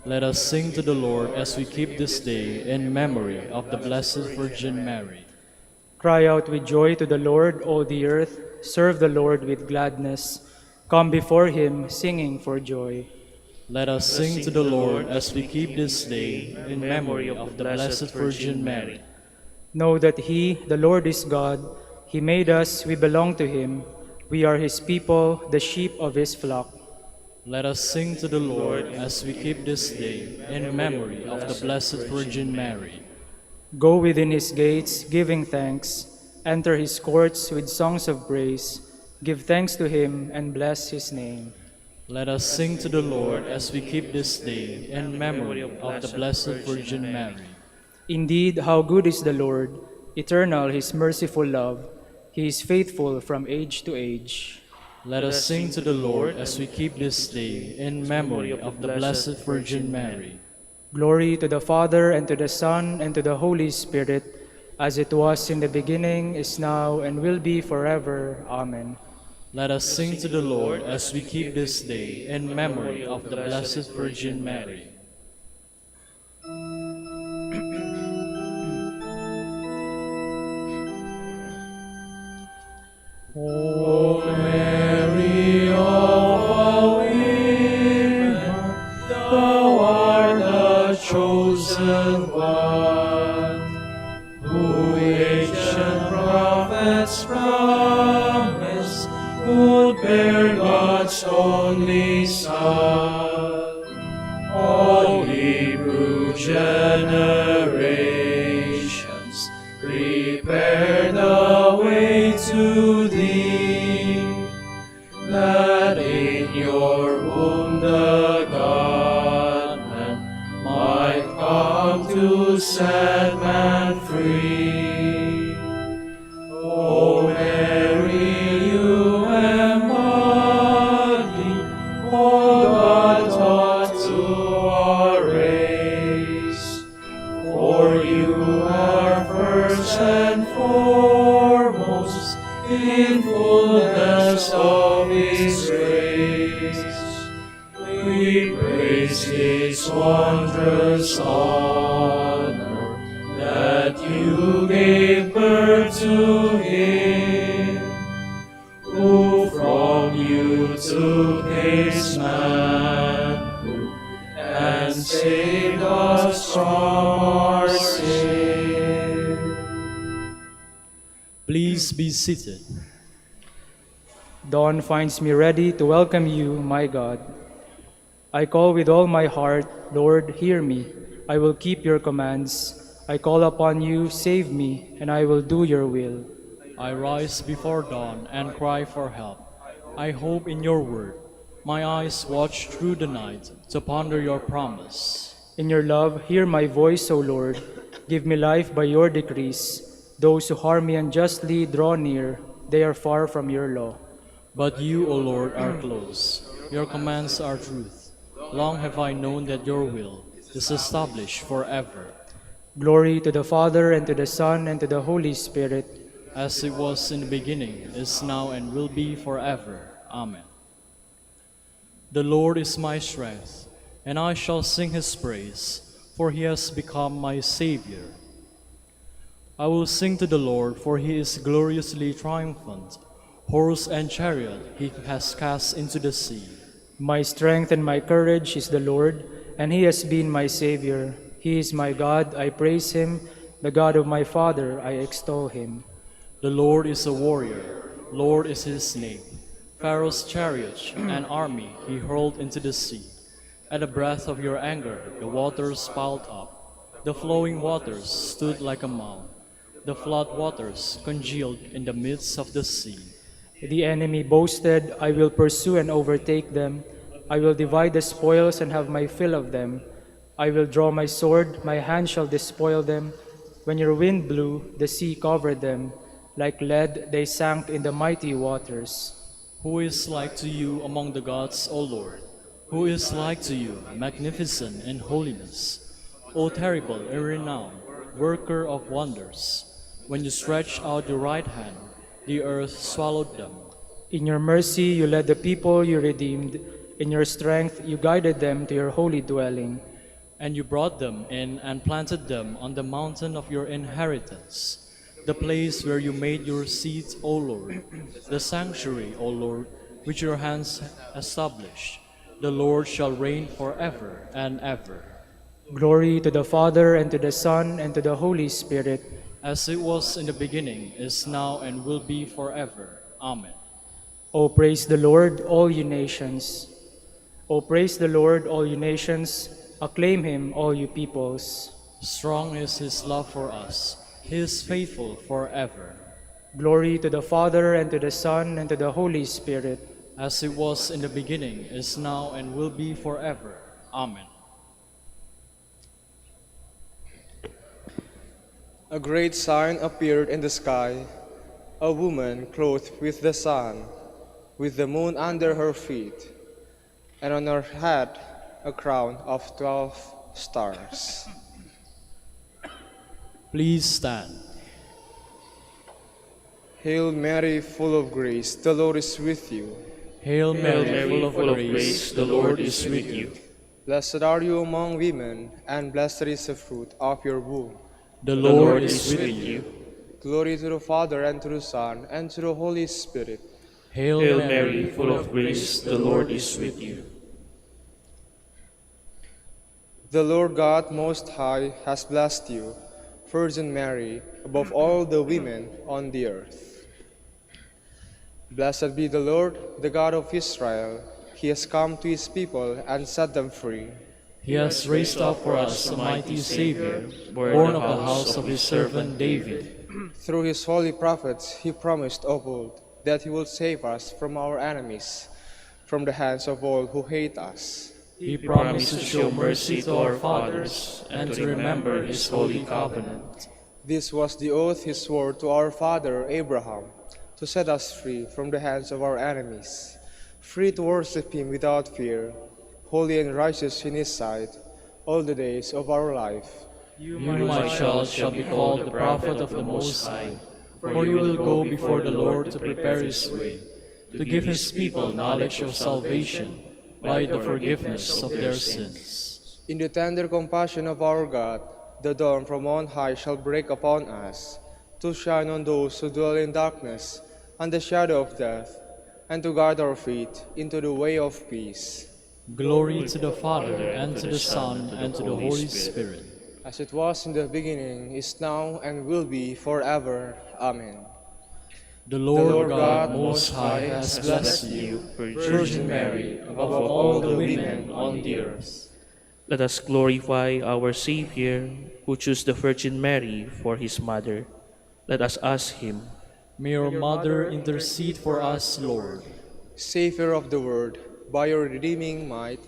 S3: Let us sing to the Lord as we keep this day in memory of the Blessed Virgin Mary.
S1: Cry out with joy to the Lord, all the earth. Serve the Lord with gladness. Come before him, singing for joy.
S3: Let us sing to the Lord as we keep this day in memory of the Blessed Virgin Mary.
S1: Know that he, the Lord, is God. He made us, we belong to him. We are his people, the sheep of his flock.
S3: Let us sing to the Lord as we keep this day in memory of the Blessed Virgin Mary.
S1: Go within his gates, giving thanks. Enter his courts with songs of praise. Give thanks to him and bless his name.
S3: Let us sing to the Lord as we keep this day in memory of the Blessed Virgin Mary.
S1: Indeed, how good is the Lord, eternal his merciful love. He is faithful from age to age.
S3: Let us sing to the Lord as we keep this day in memory of the Blessed Virgin Mary.
S1: Glory to the Father, and to the Son, and to the Holy Spirit, as it was in the beginning, is now, and will be forever. Amen.
S3: Let us sing to the Lord as we keep this day in memory of the Blessed Virgin Mary.
S2: O Mary of all women, thou art the chosen one, who ancient prophets promised would bear God's only Son. All Hebrew generations prepare the way to thee, that in your womb the God-man might come to set man free. O Mary, you embody all God taught to our race, for you are first and foremost in fullness of his grace. We praise his wondrous honor, that you gave birth to him, who from you took his manhood and saved us from our sin.
S3: Please be seated.
S1: Dawn finds me ready to welcome you, my God. I call with all my heart, Lord, hear me. I will keep your commands. I call upon you, save me, and I will do your will.
S3: I rise before dawn and cry for help. I hope in your word. My eyes watch through the night to ponder your promise.
S1: In your love, hear my voice, O Lord. Give me life by your decrees. Those who harm me unjustly draw near. They are far from your law.
S3: But you, O Lord, are close. Your commands are truth. Long have I known that your will is established forever.
S1: Glory to the Father, and to the Son, and to the Holy Spirit.
S3: As it was in the beginning, is now, and will be forever. Amen. The Lord is my strength, and I shall sing his praise, for he has become my Savior. I will sing to the Lord, for he is gloriously triumphant. Horse and chariot he has cast into the sea.
S1: My strength and my courage is the Lord, and he has been my Savior. He is my God, I praise him. The God of my Father, I extol him.
S3: The Lord is a warrior, Lord is his name. Pharaoh's chariot and army he hurled into the sea. At the breath of your anger, the waters piled up. The flowing waters stood like a mound. The flood waters congealed in the midst of the sea.
S1: The enemy boasted, I will pursue and overtake them. I will divide the spoils and have my fill of them. I will draw my sword, my hand shall despoil them. When your wind blew, the sea covered them. Like lead, they sank in the mighty waters.
S3: Who is like to you among the gods, O Lord? Who is like to you, magnificent in holiness? O terrible and renowned, worker of wonders, when you stretched out your right hand, the earth swallowed them.
S1: In your mercy you led the people you redeemed. In your strength you guided them to your holy dwelling.
S3: And you brought them in and planted them on the mountain of your inheritance, the place where you made your seat, O Lord, the sanctuary, O Lord, which your hands established. The Lord shall reign forever and ever.
S1: Glory to the Father, and to the Son, and to the Holy Spirit.
S3: As it was in the beginning, is now, and will be forever. Amen.
S1: O praise the Lord, all you nations. O praise the Lord, all you nations. Acclaim him, all you peoples.
S3: Strong is his love for us. He is faithful forever.
S1: Glory to the Father, and to the Son, and to the Holy Spirit.
S3: As it was in the beginning, is now, and will be forever. Amen.
S6: A great sign appeared in the sky, a woman clothed with the sun, with the moon under her feet, and on her head a crown of 12 stars.
S3: Please stand.
S6: Hail Mary, full of grace, the Lord is with you.
S3: Hail
S5: Hail
S3: Mary, full of grace, the Lord is with you.
S6: Blessed are you among women, and blessed is the fruit of your womb.
S3: The Lord is with you.
S6: Glory to the Father, and to the Son, and to the Holy Spirit.
S3: Hail
S5: Hail
S3: Mary,
S5: Mary, full of grace, the Lord is with you.
S6: The Lord God Most High has blessed you, Virgin Mary, above all the women on the earth. Blessed be the Lord, the God of Israel. He has come to his people and set them free.
S3: He has raised up for us a mighty Savior, born of the house of his servant David.
S6: Through his holy prophets, he promised of old that he will save us from our enemies, from the hands of all who hate us.
S3: He promised to show mercy to our fathers and to remember his holy covenant.
S6: This was the oath he swore to our father Abraham, to set us free from the hands of our enemies, free to worship him without fear, holy and righteous in his sight, all the days of our life.
S3: You, my child, shall be called the prophet of the Most High, for you will go before the Lord to prepare his way, to give his people knowledge of salvation by the forgiveness of their sins.
S6: In the tender compassion of our God, the dawn from on high shall break upon us, to shine on those who dwell in darkness and the shadow of death, and to guide our feet into the way of peace.
S3: Glory to the Father, and to the Son, and to the Holy Spirit.
S6: As it was in the beginning, is now, and will be forever. Amen.
S3: The Lord God Most High has blessed you, Virgin Mary, above all the women on the earth.
S5: Let us glorify our Savior, who chose the Virgin Mary for his mother. Let us ask him,
S3: May your Mother intercede for us, Lord.
S6: Savior of the world, by your redeeming might,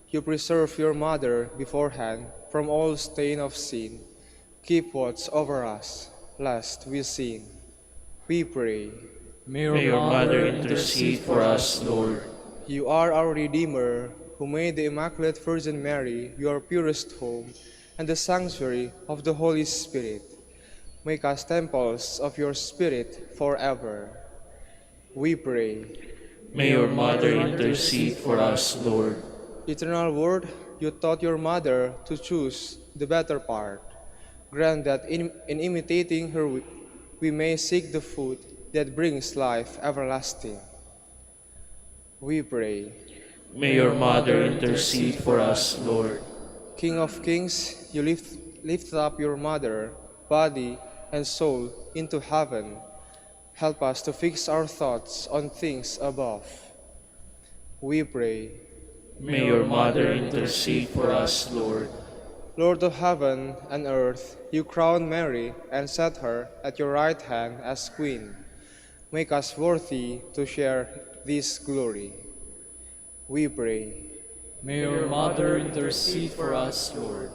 S6: you preserve your mother beforehand from all stain of sin. Keep watch over us, lest we sin. We pray.
S3: May
S5: May your Mother intercede for us, Lord.
S6: You are our Redeemer, who made the Immaculate Virgin Mary your purest home and the sanctuary of the Holy Spirit. Make us temples of your Spirit forever. We pray.
S5: May your Mother intercede for us, Lord.
S6: Eternal Word, you taught your mother to choose the better part. Grant that in imitating her, we may seek the food that brings life everlasting. We pray.
S5: May your Mother intercede for us, Lord.
S6: King of kings, you lift up your mother, body, and soul into heaven. Help us to fix our thoughts on things above. We pray.
S5: May your Mother intercede for us, Lord.
S6: Lord of heaven and earth, you crowned Mary and set her at your right hand as Queen. Make us worthy to share this glory. We pray.
S3: May your Mother intercede for us, Lord.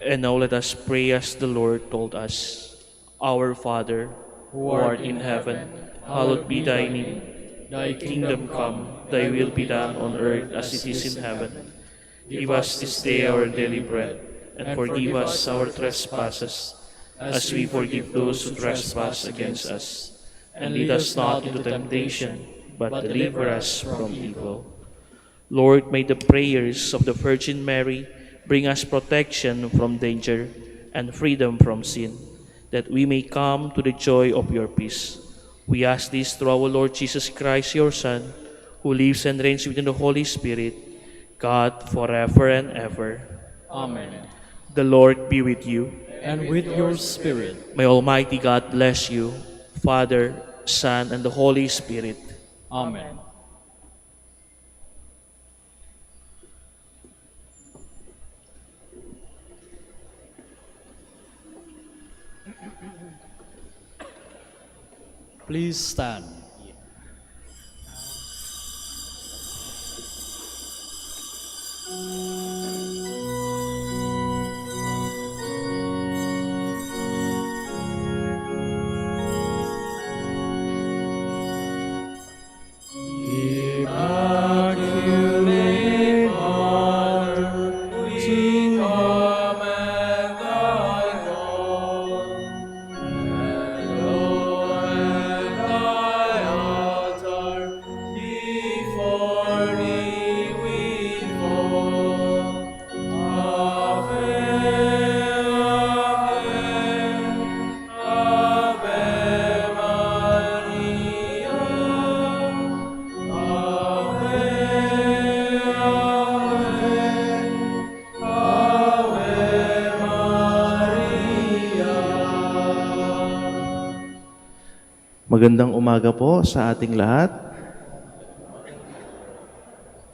S5: And now let us pray as the Lord told us. Our Father, who art in heaven, hallowed be thy name.
S3: Thy
S5: Kingdom come, thy will be done on earth as it is in heaven. Give us this day our daily bread, and forgive us our trespasses, as we forgive those who trespass against us. And lead us not into temptation, but deliver us from evil. Lord, may the prayers of the Virgin Mary bring us protection from danger and freedom from sin, that we may come to the joy of your peace. We ask this through our Lord Jesus Christ, your Son, who lives and reigns within the Holy Spirit, God, forever and ever.
S3: Amen.
S5: The Lord be with you.
S3: And with your spirit.
S5: May Almighty God bless you, Father, Son, and the Holy Spirit.
S3: Amen. Please stand. Immaculate Mother, we come at thy call. Hello at thy altar, before thee we fall. Ave, Ave, Ave Maria.
S7: Magandang umaga po sa ating lahat.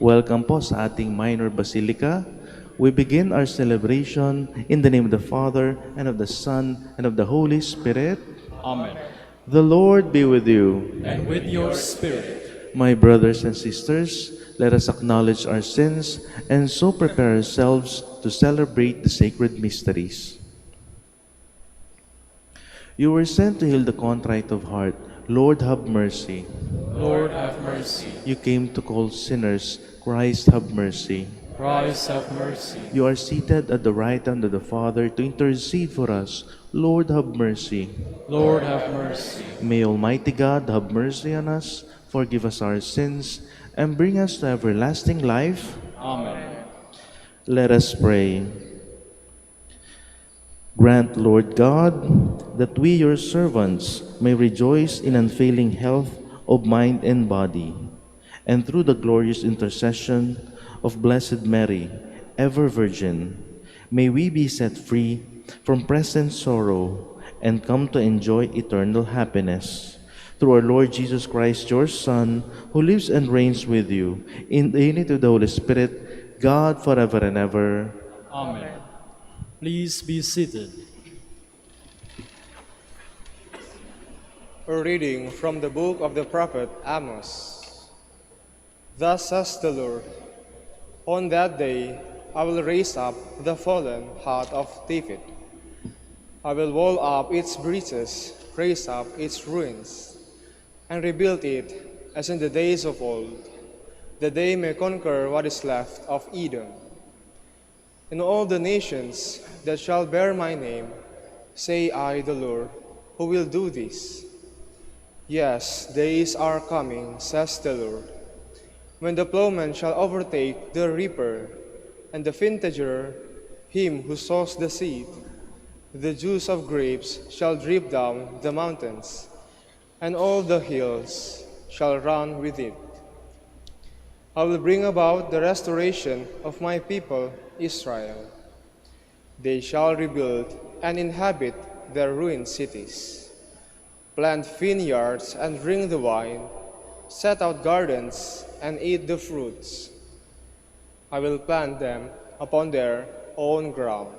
S7: Welcome po sa ating minor basilica. We begin our celebration in the name of the Father, and of the Son, and of the Holy Spirit.
S3: Amen.
S7: The Lord be with you.
S3: And with your spirit.
S7: My brothers and sisters, let us acknowledge our sins and so prepare ourselves to celebrate the sacred mysteries. You were sent to heal the contrite of heart. Lord, have mercy.
S3: Lord, have mercy.
S7: You came to call sinners. Christ, have mercy.
S3: Christ, have mercy.
S7: You are seated at the right hand of the Father to intercede for us. Lord, have mercy.
S3: Lord, have mercy.
S7: May Almighty God have mercy on us, forgive us our sins, and bring us to everlasting life.
S3: Amen.
S7: Let us pray. Grant, Lord God, that we, your servants, may rejoice in unfailing health of mind and body, and through the glorious intercession of Blessed Mary, ever Virgin, may we be set free from present sorrow and come to enjoy eternal happiness. Through our Lord Jesus Christ, your Son, who lives and reigns with you, in the unity of the Holy Spirit, God, forever and ever.
S3: Amen. Please be seated.
S6: A reading from the book of the prophet Amos. Thus says the Lord, on that day I will raise up the fallen heart of David. I will wall up its breaches, raise up its ruins, and rebuild it as in the days of old, that they may conquer what is left of Edom. In all the nations that shall bear my name, say I, the Lord, who will do this. Yes, days are coming, says the Lord, when the plowman shall overtake the reaper, and the vintager him who sows the seed. The juice of grapes shall drip down the mountains, and all the hills shall run with it. I will bring about the restoration of my people Israel. They shall rebuild and inhabit their ruined cities, plant vineyards and drink the wine, set out gardens and eat the fruits. I will plant them upon their own ground.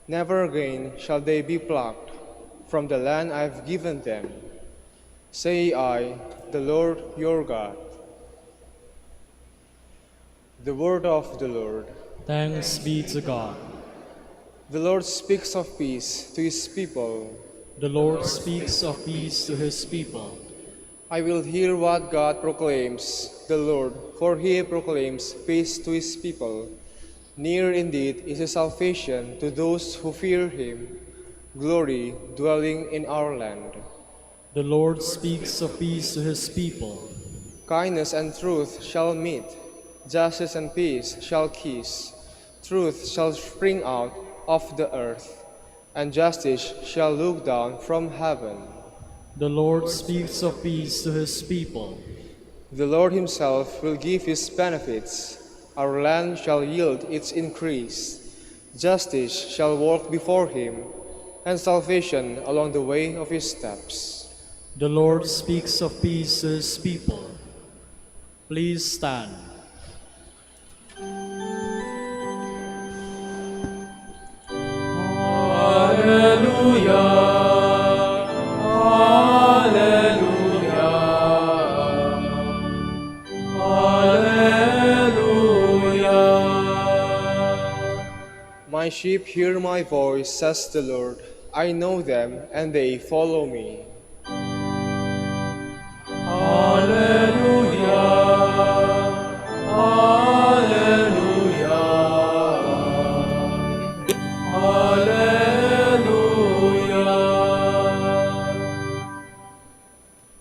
S6: Never again shall they be plucked from the land I have given them, say I, the Lord your God. The word of the Lord.
S3: Thanks be to God.
S6: The Lord speaks of peace to his people.
S3: The Lord speaks of peace to his people.
S6: I will hear what God proclaims, the Lord, for he proclaims peace to his people. Near indeed is his salvation to those who fear him, glory dwelling in our land.
S2: The Lord speaks of peace to his people.
S6: Kindness and truth shall meet, justice and peace shall kiss. Truth shall spring out of the earth, and justice shall look down from heaven.
S2: The Lord speaks of peace to his people.
S6: The Lord himself will give his benefits. Our land shall yield its increase. Justice shall walk before him, and salvation along the way of his steps.
S2: The Lord speaks of peace to his people. Please stand.
S6: My sheep hear my voice, says the Lord. I know them, and they follow me.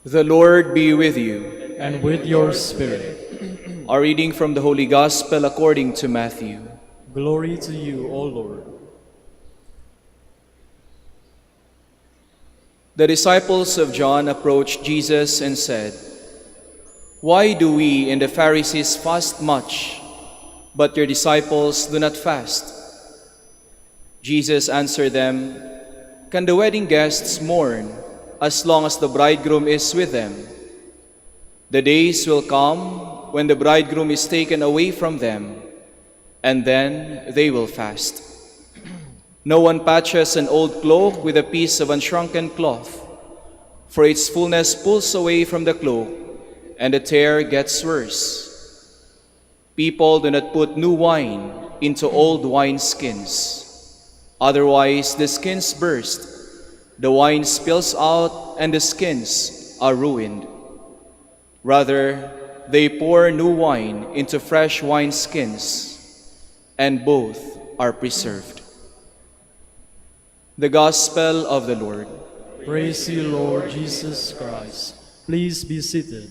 S8: The Lord be with you.
S2: And with your spirit.
S8: A reading from the Holy Gospel according to Matthew.
S2: Glory to you, O Lord.
S8: The disciples of John approached Jesus and said, "Why do we and the Pharisees fast much, but your disciples do not fast?" Jesus answered them, "Can the wedding guests mourn as long as the bridegroom is with them? The days will come when the bridegroom is taken away from them, and then they will fast. No one patches an old cloak with a piece of unshrunken cloth, for its fullness pulls away from the cloak, and the tear gets worse. People do not put new wine into old wineskins. Otherwise, the skins burst, the wine spills out, and the skins are ruined. Rather, they pour new wine into fresh wineskins, and both are preserved." The Gospel of the Lord.
S2: Praise you, Lord Jesus Christ. Please be seated.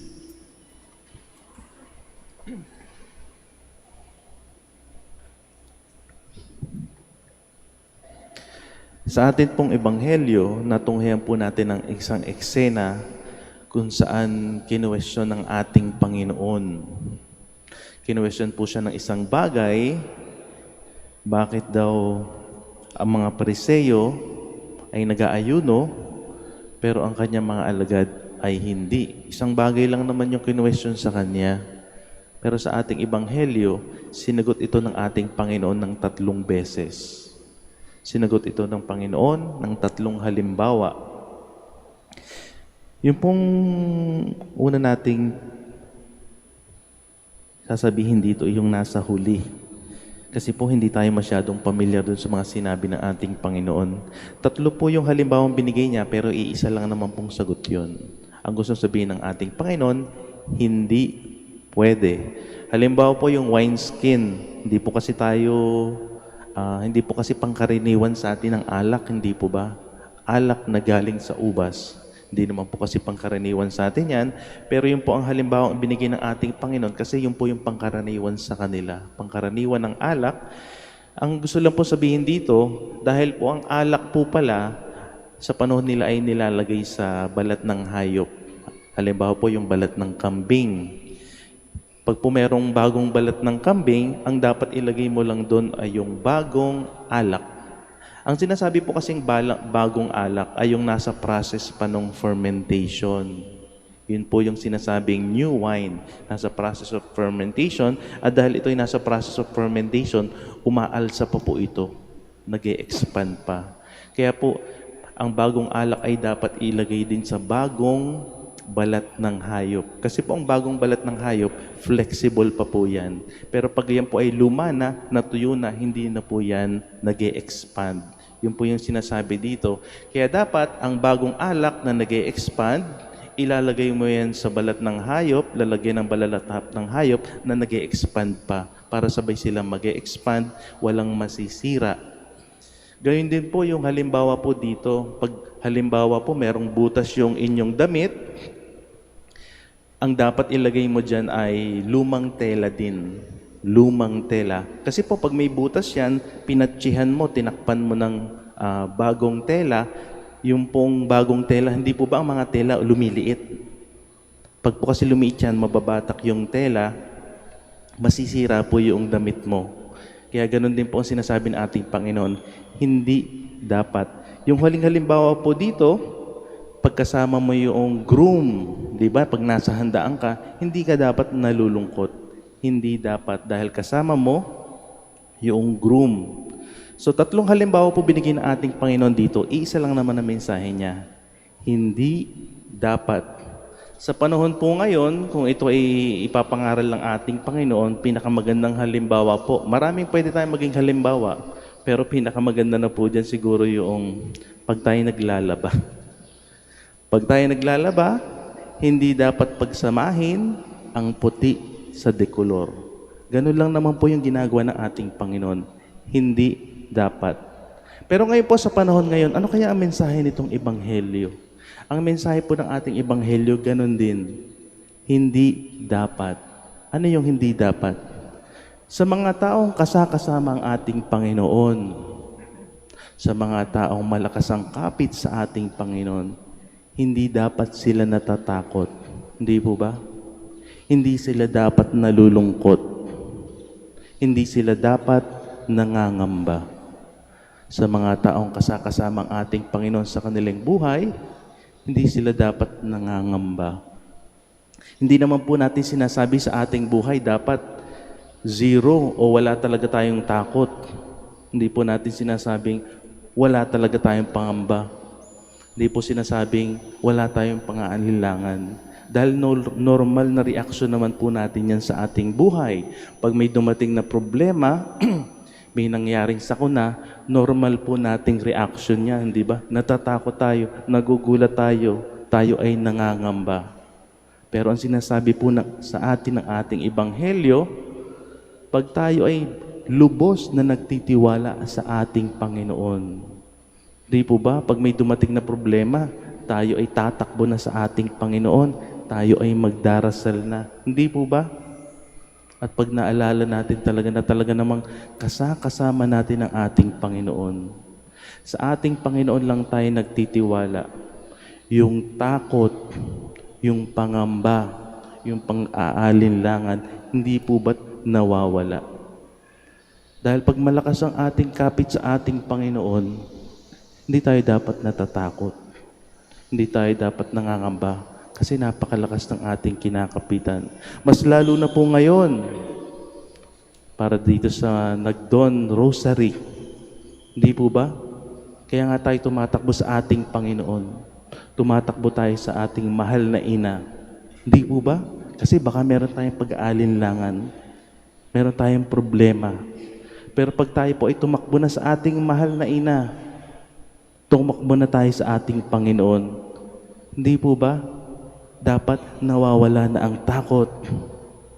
S7: Sa atin pong ebanghelyo, natunghayan po natin ang isang eksena kung saan kinuwestiyon ng ating Panginoon. Kinuwestiyon po siya ng isang bagay, bakit daw ang mga Pariseo ay nag-aayuno, pero ang kanyang mga alagad ay hindi. Isang bagay lang naman yung kinuwestiyon sa kanya. Pero sa ating ebanghelyo, sinagot ito ng ating Panginoon ng 3 beses. Sinagot ito ng Panginoon ng 3 halimbawa. Yung pong una nating sasabihin dito, yung nasa huli. Kasi po hindi tayo masyadong pamilyar dun sa mga sinabi ng ating Panginoon. 3 po yung halimbawang binigay niya, pero iisa lang naman pong sagot yun. Ang gusto sabihin ng ating Panginoon, hindi pwede. Halimbawa po yung wineskin. Hindi po kasi pangkaraniwan sa atin ang alak, hindi po ba? Alak na galing sa ubas. Hindi naman po kasi pangkaraniwan sa atin yan. Pero yun po ang halimbawa ang binigay ng ating Panginoon kasi yun po yung pangkaraniwan sa kanila. Pangkaraniwan ng alak. Ang gusto lang po sabihin dito, dahil po ang alak po pala, sa panahon nila ay nilalagay sa balat ng hayop. Halimbawa po yung balat ng kambing. Pag po merong bagong balat ng kambing, ang dapat ilagay mo lang doon ay yung bagong alak. Ang sinasabi po kasing bagong alak ay yung nasa process pa ng fermentation. Yun po yung sinasabing new wine. Nasa process of fermentation. At dahil ito ay nasa process of fermentation, umaalsa pa po ito. Nag-e-expand pa. Kaya po, ang bagong alak ay dapat ilagay din sa bagong balat ng hayop. Kasi po ang bagong balat ng hayop, flexible pa po yan. Pero pag yan po ay luma na, natuyo na, hindi na po yan nag-e-expand. Yun po yung sinasabi dito. Kaya dapat ang bagong alak na nag-e-expand, ilalagay mo yan sa balat ng hayop, lalagyan ng balalatap ng hayop na nag-e-expand pa para sabay silang mag-e-expand, walang masisira. Gayun din po yung halimbawa po dito. Pag halimbawa po merong butas yung inyong damit, ang dapat ilagay mo dyan ay lumang tela din. Lumang tela. Kasi po pag may butas yan, pinatsihan mo, tinakpan mo ng bagong tela, yung pong bagong tela, hindi po ba ang mga tela lumiliit? Pag po kasi lumiit yan, mababatak yung tela, masisira po yung damit mo. Kaya ganun din po ang sinasabi ng ating Panginoon, hindi dapat. Yung halimbawa po dito, pagkasama mo yung groom, di ba? Pag nasa handaan ka, hindi ka dapat nalulungkot. Hindi dapat dahil kasama mo yung groom. So 3 halimbawa po binigay ng ating Panginoon dito, iisa lang naman ang mensahe niya. Hindi dapat. Sa panahon po ngayon, kung ito ay ipapangaral ng ating Panginoon, pinakamagandang halimbawa po. Maraming pwede tayong maging halimbawa, pero pinakamaganda na po dyan siguro yung pag tayo naglalaba. Pag tayo naglalaba, hindi dapat pagsamahin ang puti sa dekolor. Ganun lang naman po yung ginagawa ng ating Panginoon. Hindi dapat. Pero ngayon po sa panahon ngayon, ano kaya ang mensahe nitong ebanghelyo? Ang mensahe po ng ating ebanghelyo, ganun din. Hindi dapat. Ano yung hindi dapat? Sa mga taong kasakasama ang ating Panginoon, sa mga taong malakas ang kapit sa ating Panginoon, hindi dapat sila natatakot. Hindi po ba? Hindi sila dapat nalulungkot. Hindi sila dapat nangangamba. Sa mga taong kasakasama ang ating Panginoon sa kanilang buhay, hindi sila dapat nangangamba. Hindi naman po natin sinasabi sa ating buhay dapat zero o wala talaga tayong takot. Hindi po natin sinasabing wala talaga tayong pangamba. Hindi po sinasabing wala tayong pangaalinlangan. Dahil normal na reaksyon naman po natin yan sa ating buhay. Pag may dumating na problema, may nangyaring sakuna, normal po nating reaction yan, di ba? Natatakot tayo, nagugulat tayo, tayo ay nangangamba. Pero ang sinasabi po sa atin ng ating ebanghelyo, pag tayo ay lubos na nagtitiwala sa ating Panginoon. Di po ba? Pag may dumating na problema, tayo ay tatakbo na sa ating Panginoon, tayo ay magdarasal na. Hindi po ba? At pag naalala natin talaga namang kasama natin ang ating Panginoon. Sa ating Panginoon lang tayo nagtitiwala. Yung takot, yung pangamba, yung pang-aalinlangan, hindi po ba't nawawala? Dahil pag malakas ang ating kapit sa ating Panginoon, hindi tayo dapat natatakot. Hindi tayo dapat nangangamba. Kasi napakalakas ng ating kinakapitan. Mas lalo na po ngayon, para dito sa Nagdon Rosary. Hindi po ba? Kaya nga tayo tumatakbo sa ating Panginoon. Tumatakbo tayo sa ating mahal na ina. Hindi po ba? Kasi baka meron tayong pag-aalinlangan. Meron tayong problema. Pero pag tayo po ay tumakbo na sa ating mahal na ina, tumakbo na tayo sa ating Panginoon. Hindi po ba? Dapat nawawala na ang takot.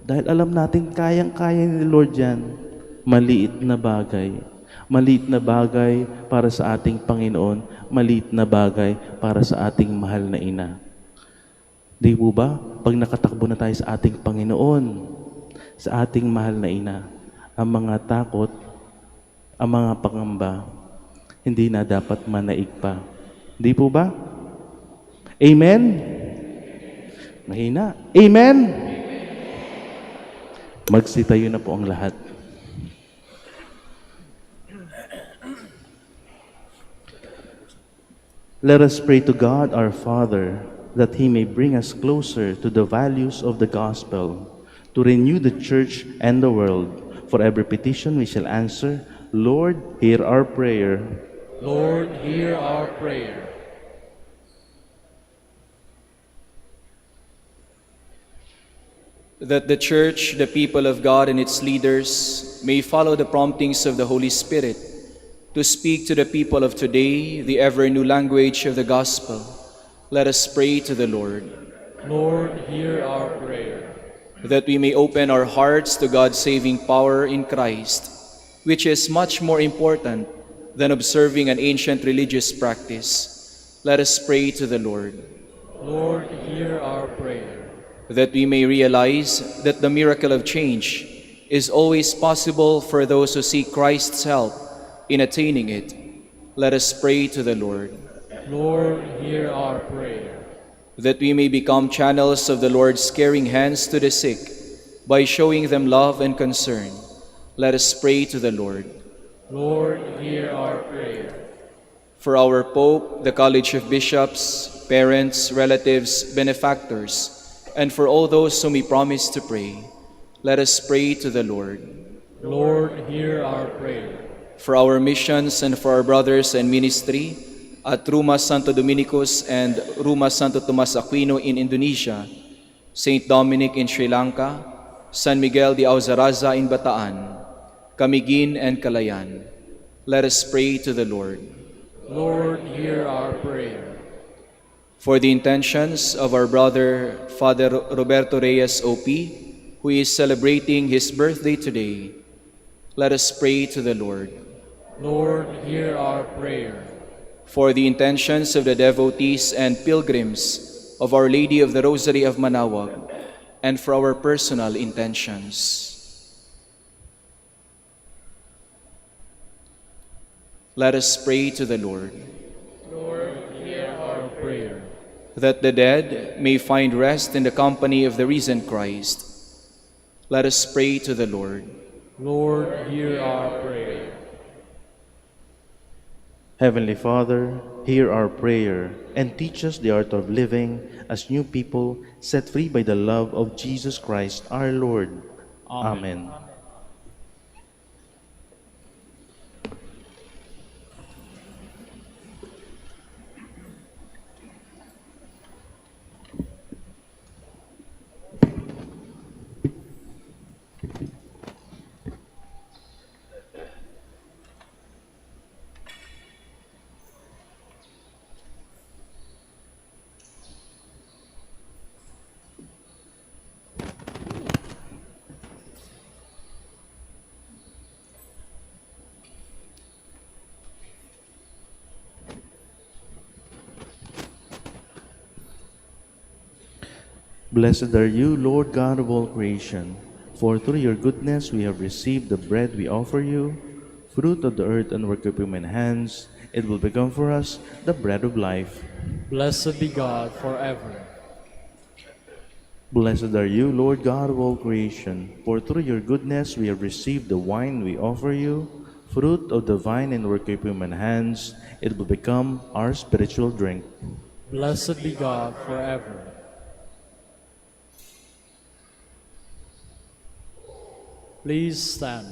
S7: Dahil alam natin, kayang-kaya ni Lord yan. Maliit na bagay. Maliit na bagay para sa ating Panginoon. Maliit na bagay para sa ating mahal na ina. Di po ba? Pag nakatakbo na tayo sa ating Panginoon, sa ating mahal na ina, ang mga takot, ang mga pangamba, hindi na dapat manaig pa. Di po ba? Amen? Mahina. Amen? Magsitayo na po ang lahat. Let us pray to God our Father that He may bring us closer to the values of the gospel, to renew the church and the world. For every petition we shall answer, Lord, hear our prayer.
S3: Lord, hear our prayer.
S8: That the Church, the people of God, and its leaders may follow the promptings of the Holy Spirit to speak to the people of today the ever-new language of the gospel. Let us pray to the Lord.
S3: Lord, hear our prayer.
S8: that we may open our hearts to God's saving power in Christ, which is much more important than observing an ancient religious practice. Let us pray to the Lord.
S3: Lord, hear our prayer.
S8: That we may realize that the miracle of change is always possible for those who seek Christ's help in attaining it. Let us pray to the Lord.
S3: Lord, hear our prayer.
S8: That we may become channels of the Lord's caring hands to the sick by showing them love and concern. Let us pray to the Lord.
S3: Lord, hear our prayer.
S8: For our Pope, the College of Bishops, parents, relatives, benefactors, and for all those whom we promise to pray, let us pray to the Lord.
S3: Lord, hear our prayer.
S8: For our missions and for our brothers and ministry at Rumah Santo Dominicus and Rumah Santo Tomas Aquino in Indonesia, St. Dominic in Sri Lanka, San Miguel de Auzaraza in Bataan, Camiguin and Calayan, let us pray to the Lord.
S3: Lord, hear our prayer.
S8: For the intentions of our brother, Father Roberto Reyes OP, who is celebrating his birthday today, let us pray to the Lord.
S3: Lord, hear our prayer.
S8: For the intentions of the devotees and pilgrims of Our Lady of the Rosary of Manaoag, and for our personal intentions. Let us pray to the Lord.
S3: Lord, hear our prayer.
S8: That the dead may find rest in the company of the risen Christ. Let us pray to the Lord.
S3: Lord, hear our prayer.
S7: Heavenly Father, hear our prayer and teach us the art of living as new people set free by the love of Jesus Christ our Lord. Amen. Blessed are you, Lord God of all creation, for through your goodness we have received the bread we offer you, fruit of the earth and work of human hands. It will become for us the bread of life.
S3: Blessed be God forever.
S7: Blessed are you, Lord God of all creation, for through your goodness we have received the wine we offer you, fruit of the vine and work of human hands. It will become our spiritual drink.
S3: Blessed be God forever. Please stand.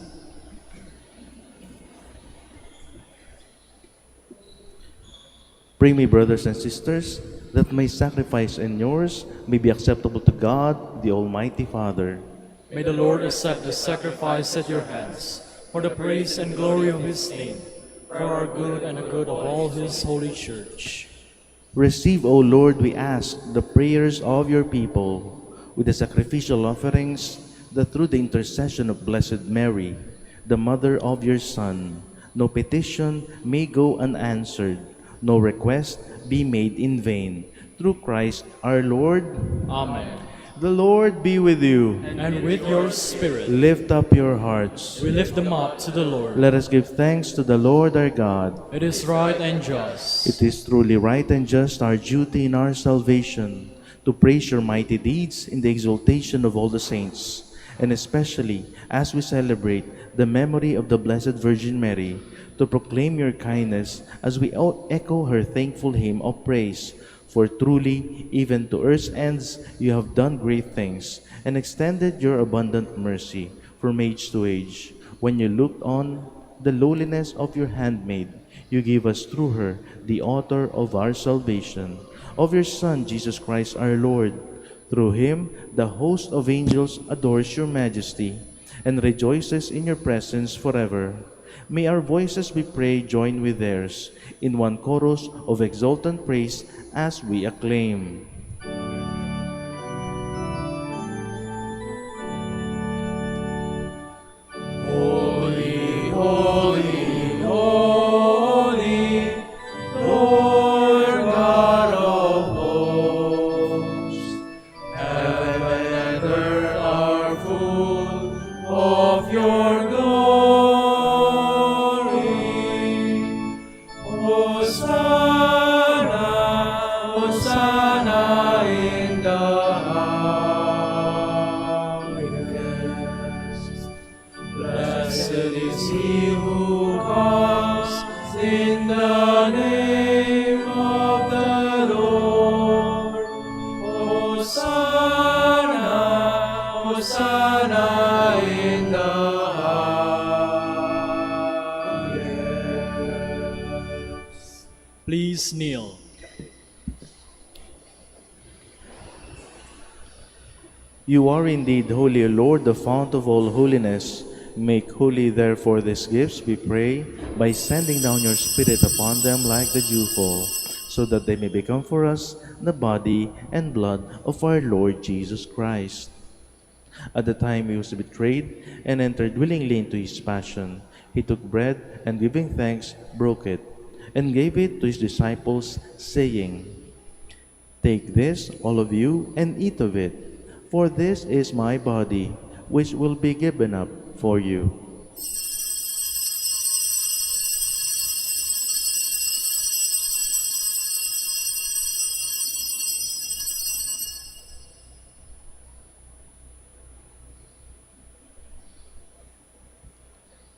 S7: Bring me, brothers and sisters, that my sacrifice and yours may be acceptable to God, the Almighty Father.
S3: May the Lord accept the sacrifice at your hands, for the praise and glory of his name, for our good and the good of all his holy church.
S7: Receive, O Lord, we ask, the prayers of your people, with the sacrificial offerings, that through the intercession of Blessed Mary, the mother of your Son, no petition may go unanswered, no request be made in vain. Through Christ our Lord.
S3: Amen.
S7: The Lord be with you.
S3: And with your spirit,
S7: Lift up your hearts.
S3: we lift them up to the Lord.
S7: Let us give thanks to the Lord our God.
S3: It is right and just.
S7: It is truly right and just, our duty in our salvation, to praise your mighty deeds in the exaltation of all the saints, and especially as we celebrate the memory of the Blessed Virgin Mary, to proclaim your kindness as we echo her thankful hymn of praise. For truly, even to earth's ends, you have done great things, and extended your abundant mercy from age to age. When you looked on the lowliness of your handmaid, you gave us through her the author of our salvation, of your Son, Jesus Christ our Lord. Through him, the host of angels adores your majesty and rejoices in your presence forever. May our voices, we pray, join with theirs in one chorus of exultant praise as we acclaim.
S2: Hosanna in the highest. Blessed is he who comes in the name of the Lord. Hosanna, Hosanna in the highest.
S3: Please kneel.
S7: You are indeed holy, O Lord, the fount of all holiness. Make holy, therefore, these gifts, we pray, by sending down your Spirit upon them like the dewfall, so that they may become for us the body and blood of our Lord Jesus Christ. At the time he was betrayed and entered willingly into his passion, he took bread and giving thanks, broke it, and gave it to his disciples, saying, "Take this, all of you, and eat of it, for this is my body, which will be given up for you."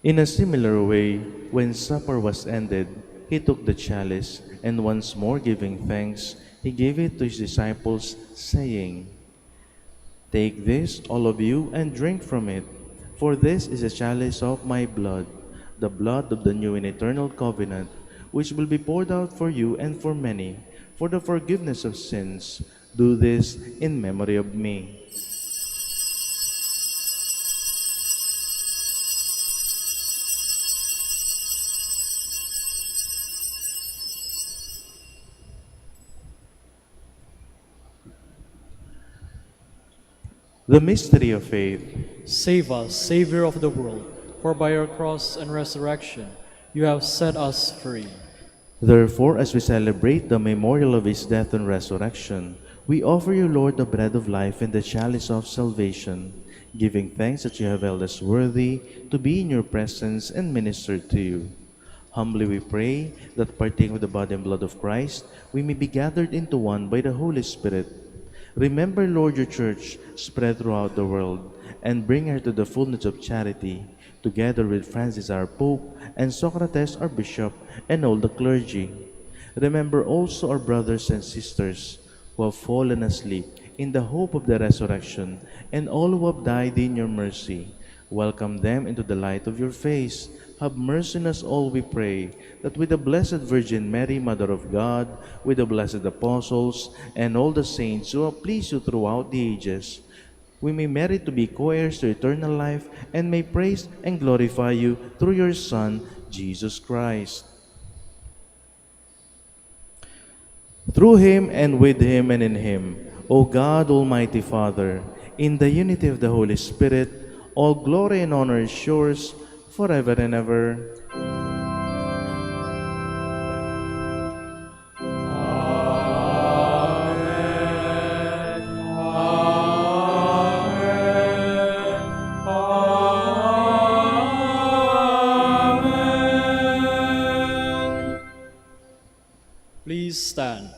S7: In a similar way, when supper was ended, he took the chalice, and once more giving thanks, he gave it to his disciples, saying, "Take this, all of you, and drink from it, for this is a chalice of my blood, the blood of the new and eternal covenant, which will be poured out for you and for many, for the forgiveness of sins. Do this in memory of me." The mystery of faith.
S2: Save us, Savior of the world, for by your cross and resurrection you have set us free.
S7: Therefore, as we celebrate the memorial of his death and resurrection, we offer you, Lord, the bread of life and the chalice of salvation, giving thanks that you have held us worthy to be in your presence and minister to you. Humbly we pray that, partaking of the body and blood of Christ, we may be gathered into one by the Holy Spirit. Remember, Lord, your church spread throughout the world, and bring her to the fullness of charity, together with Francis our Pope, and Socrates our Bishop, and all the clergy. Remember also our brothers and sisters who have fallen asleep in the hope of the resurrection, and all who have died in your mercy. Welcome them into the light of your face. Have mercy on us all, we pray, that with the Blessed Virgin Mary, Mother of God, with the blessed apostles, and all the saints who have pleased you throughout the ages, we may merit to be co-heirs to eternal life, and may praise and glorify you through your Son, Jesus Christ. Through him, and with him, and in him, O God, Almighty Father, in the unity of the Holy Spirit, all glory and honor is yours, forever and ever.
S2: Please stand.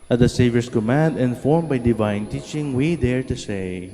S7: At the Savior's command, informed by divine teaching, we dare to say,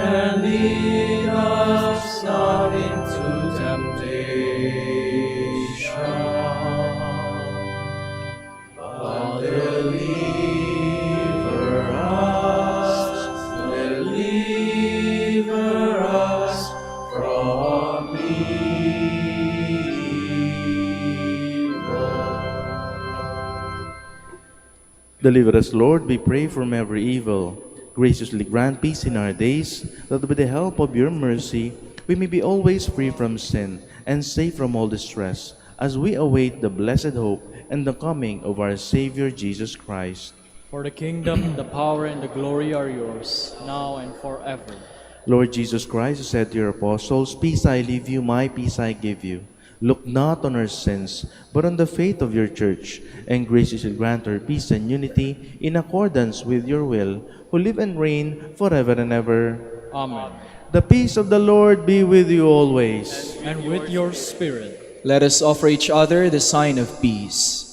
S2: and lead us not into temptation, but deliver us from evil.
S7: Deliver us, Lord, we pray, from every evil. Graciously grant peace in our days, that with the help of your mercy, we may be always free from sin and safe from all distress, as we await the blessed hope and the coming of our Savior Jesus Christ.
S3: For the kingdom, the power, and the glory are yours, now and forever.
S7: Lord Jesus Christ, you said to your apostles, "Peace I leave you, my peace I give you." Look not on our sins, but on the faith of your church, and graciously grant her peace and unity in accordance with your will, who live and reign forever and ever.
S3: Amen.
S7: The peace of the Lord be with you always.
S3: And with your spirit.
S8: Let us offer each other the sign of peace.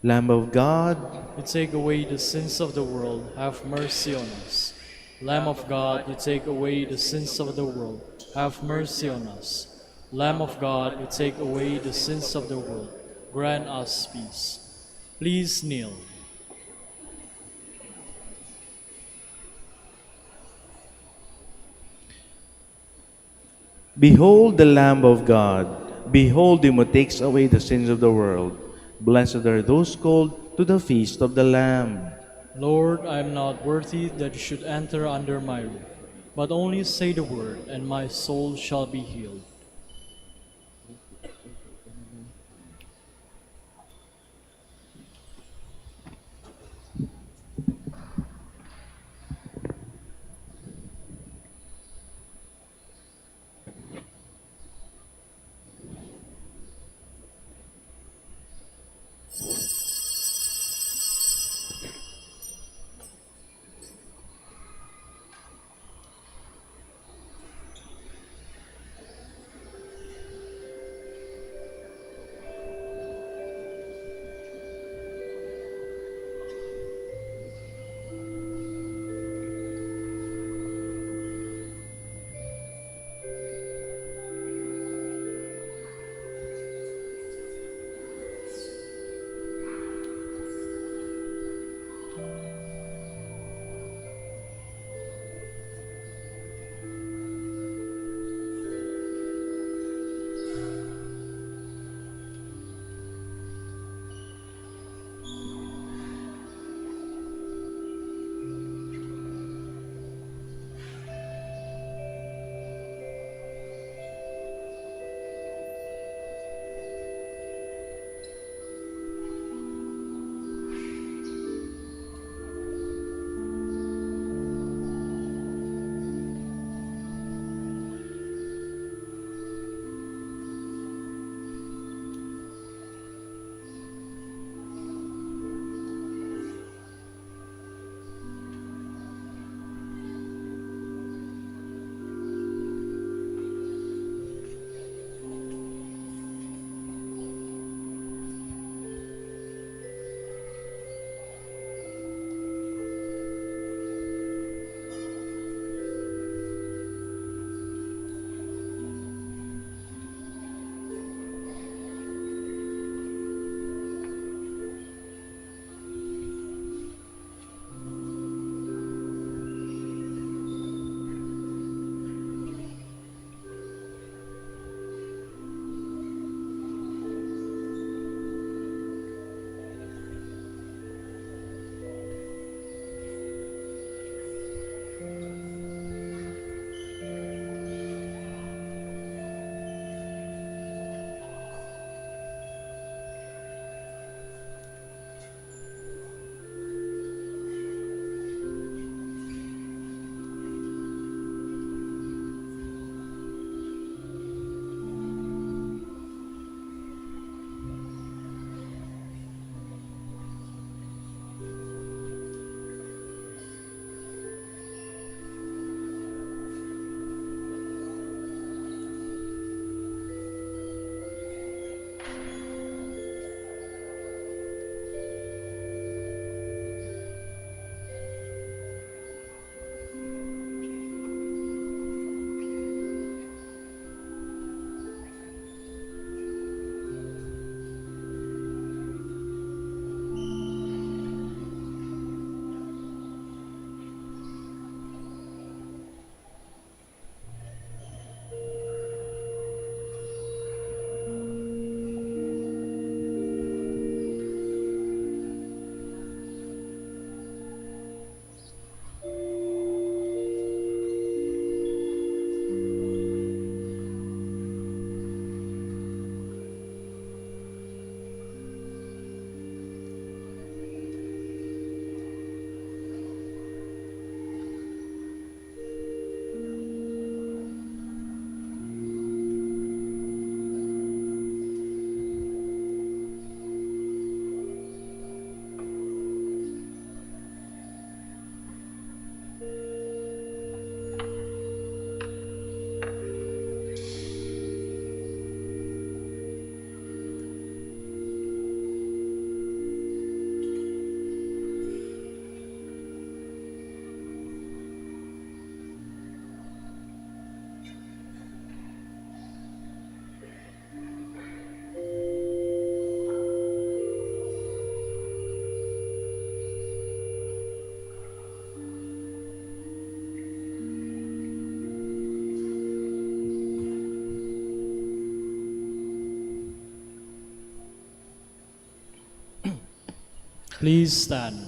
S7: Lamb of God,
S3: You take away the sins of the world, have mercy on us. Lamb of God, you take away the sins of the world, have mercy on us. Lamb of God, you take away the sins of the world, grant us peace. Please kneel.
S7: behold the Lamb of God. Behold him who takes away the sins of the world. Blessed are those called to the feast of the Lamb.
S3: Lord, I am not worthy that you should enter under my roof, but only say the word, and my soul shall be healed. Please stand.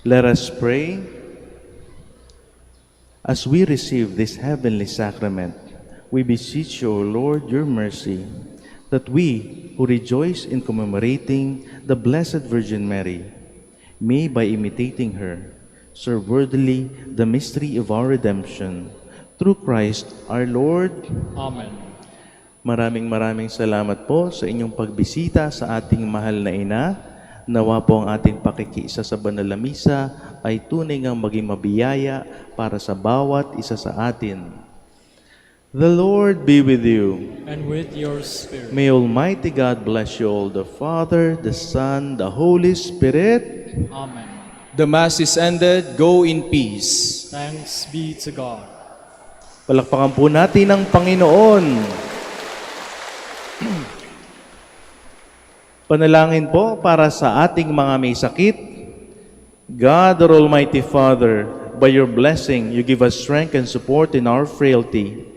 S7: Let us pray. As we receive this heavenly sacrament, we beseech you, O Lord, your mercy, that we who rejoice in commemorating the Blessed Virgin Mary may, by imitating her, serve worthily the mystery of our redemption. Through Christ our Lord.
S3: Amen.
S7: Maraming salamat po sa inyong pagbisita sa ating mahal na ina. Nawa po ang ating pakikiisa sa banal na misa ay tunay ngang maging mabiyaya para sa bawat isa sa atin. The Lord be with you.
S3: And with your spirit.
S7: May Almighty God bless you all, the Father, the Son, the Holy Spirit.
S3: Amen.
S8: The Mass is ended. Go in peace.
S3: Thanks be to God.
S7: Palakpakan po natin ang Panginoon. Panalangin po para sa ating mga may sakit. God, our Almighty Father, by your blessing, you give us strength and support in our frailty.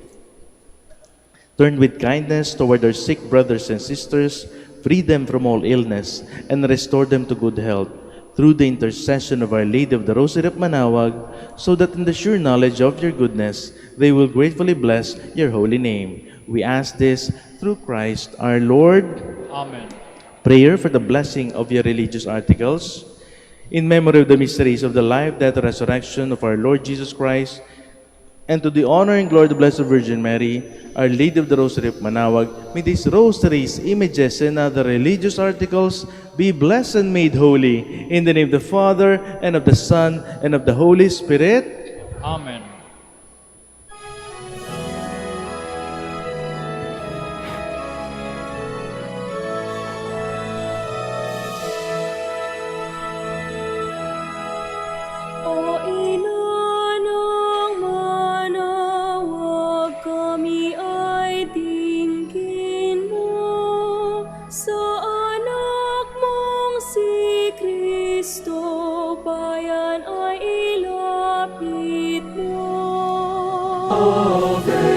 S7: Turn with kindness toward our sick brothers and sisters, free them from all illness, and restore them to good health, through the intercession of Our Lady of the Rosary of Manaoag, so that in the sure knowledge of your goodness, they will gratefully bless your holy name. We ask this through Christ our Lord.
S3: Amen.
S7: Prayer for the blessing of your religious articles. In memory of the mysteries of the life, death, and resurrection of our Lord Jesus Christ, and to the honor and glory of the Blessed Virgin Mary, Our Lady of the Rosary of Manaoag, may these rosaries, images, and other religious articles be blessed and made holy. In the name of the Father, and of the Son, and of the Holy Spirit.
S3: Amen.
S9: O ina ng Manaoag, kami ay tingin mo sa anak mong si Kristo, bayan ay ilapit mo. Ave,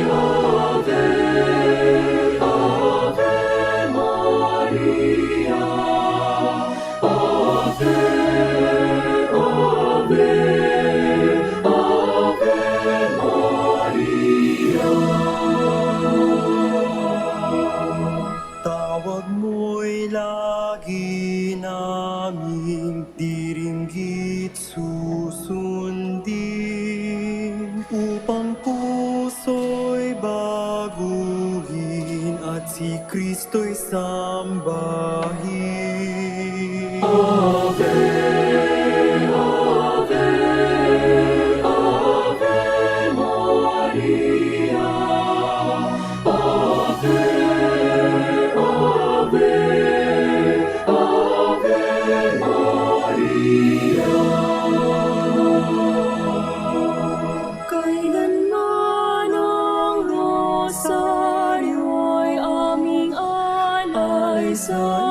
S9: Ave, Ave Maria, Ave, Ave, Ave Maria. Tawag mo'y lagi naming diringgit susundin, upang puso'y baguhin at si Kristo'y sambahin. Ave, Ave, Ave Maria, Ave, Ave, Ave Maria. Kailanman ang rosaryo'y aming alay sa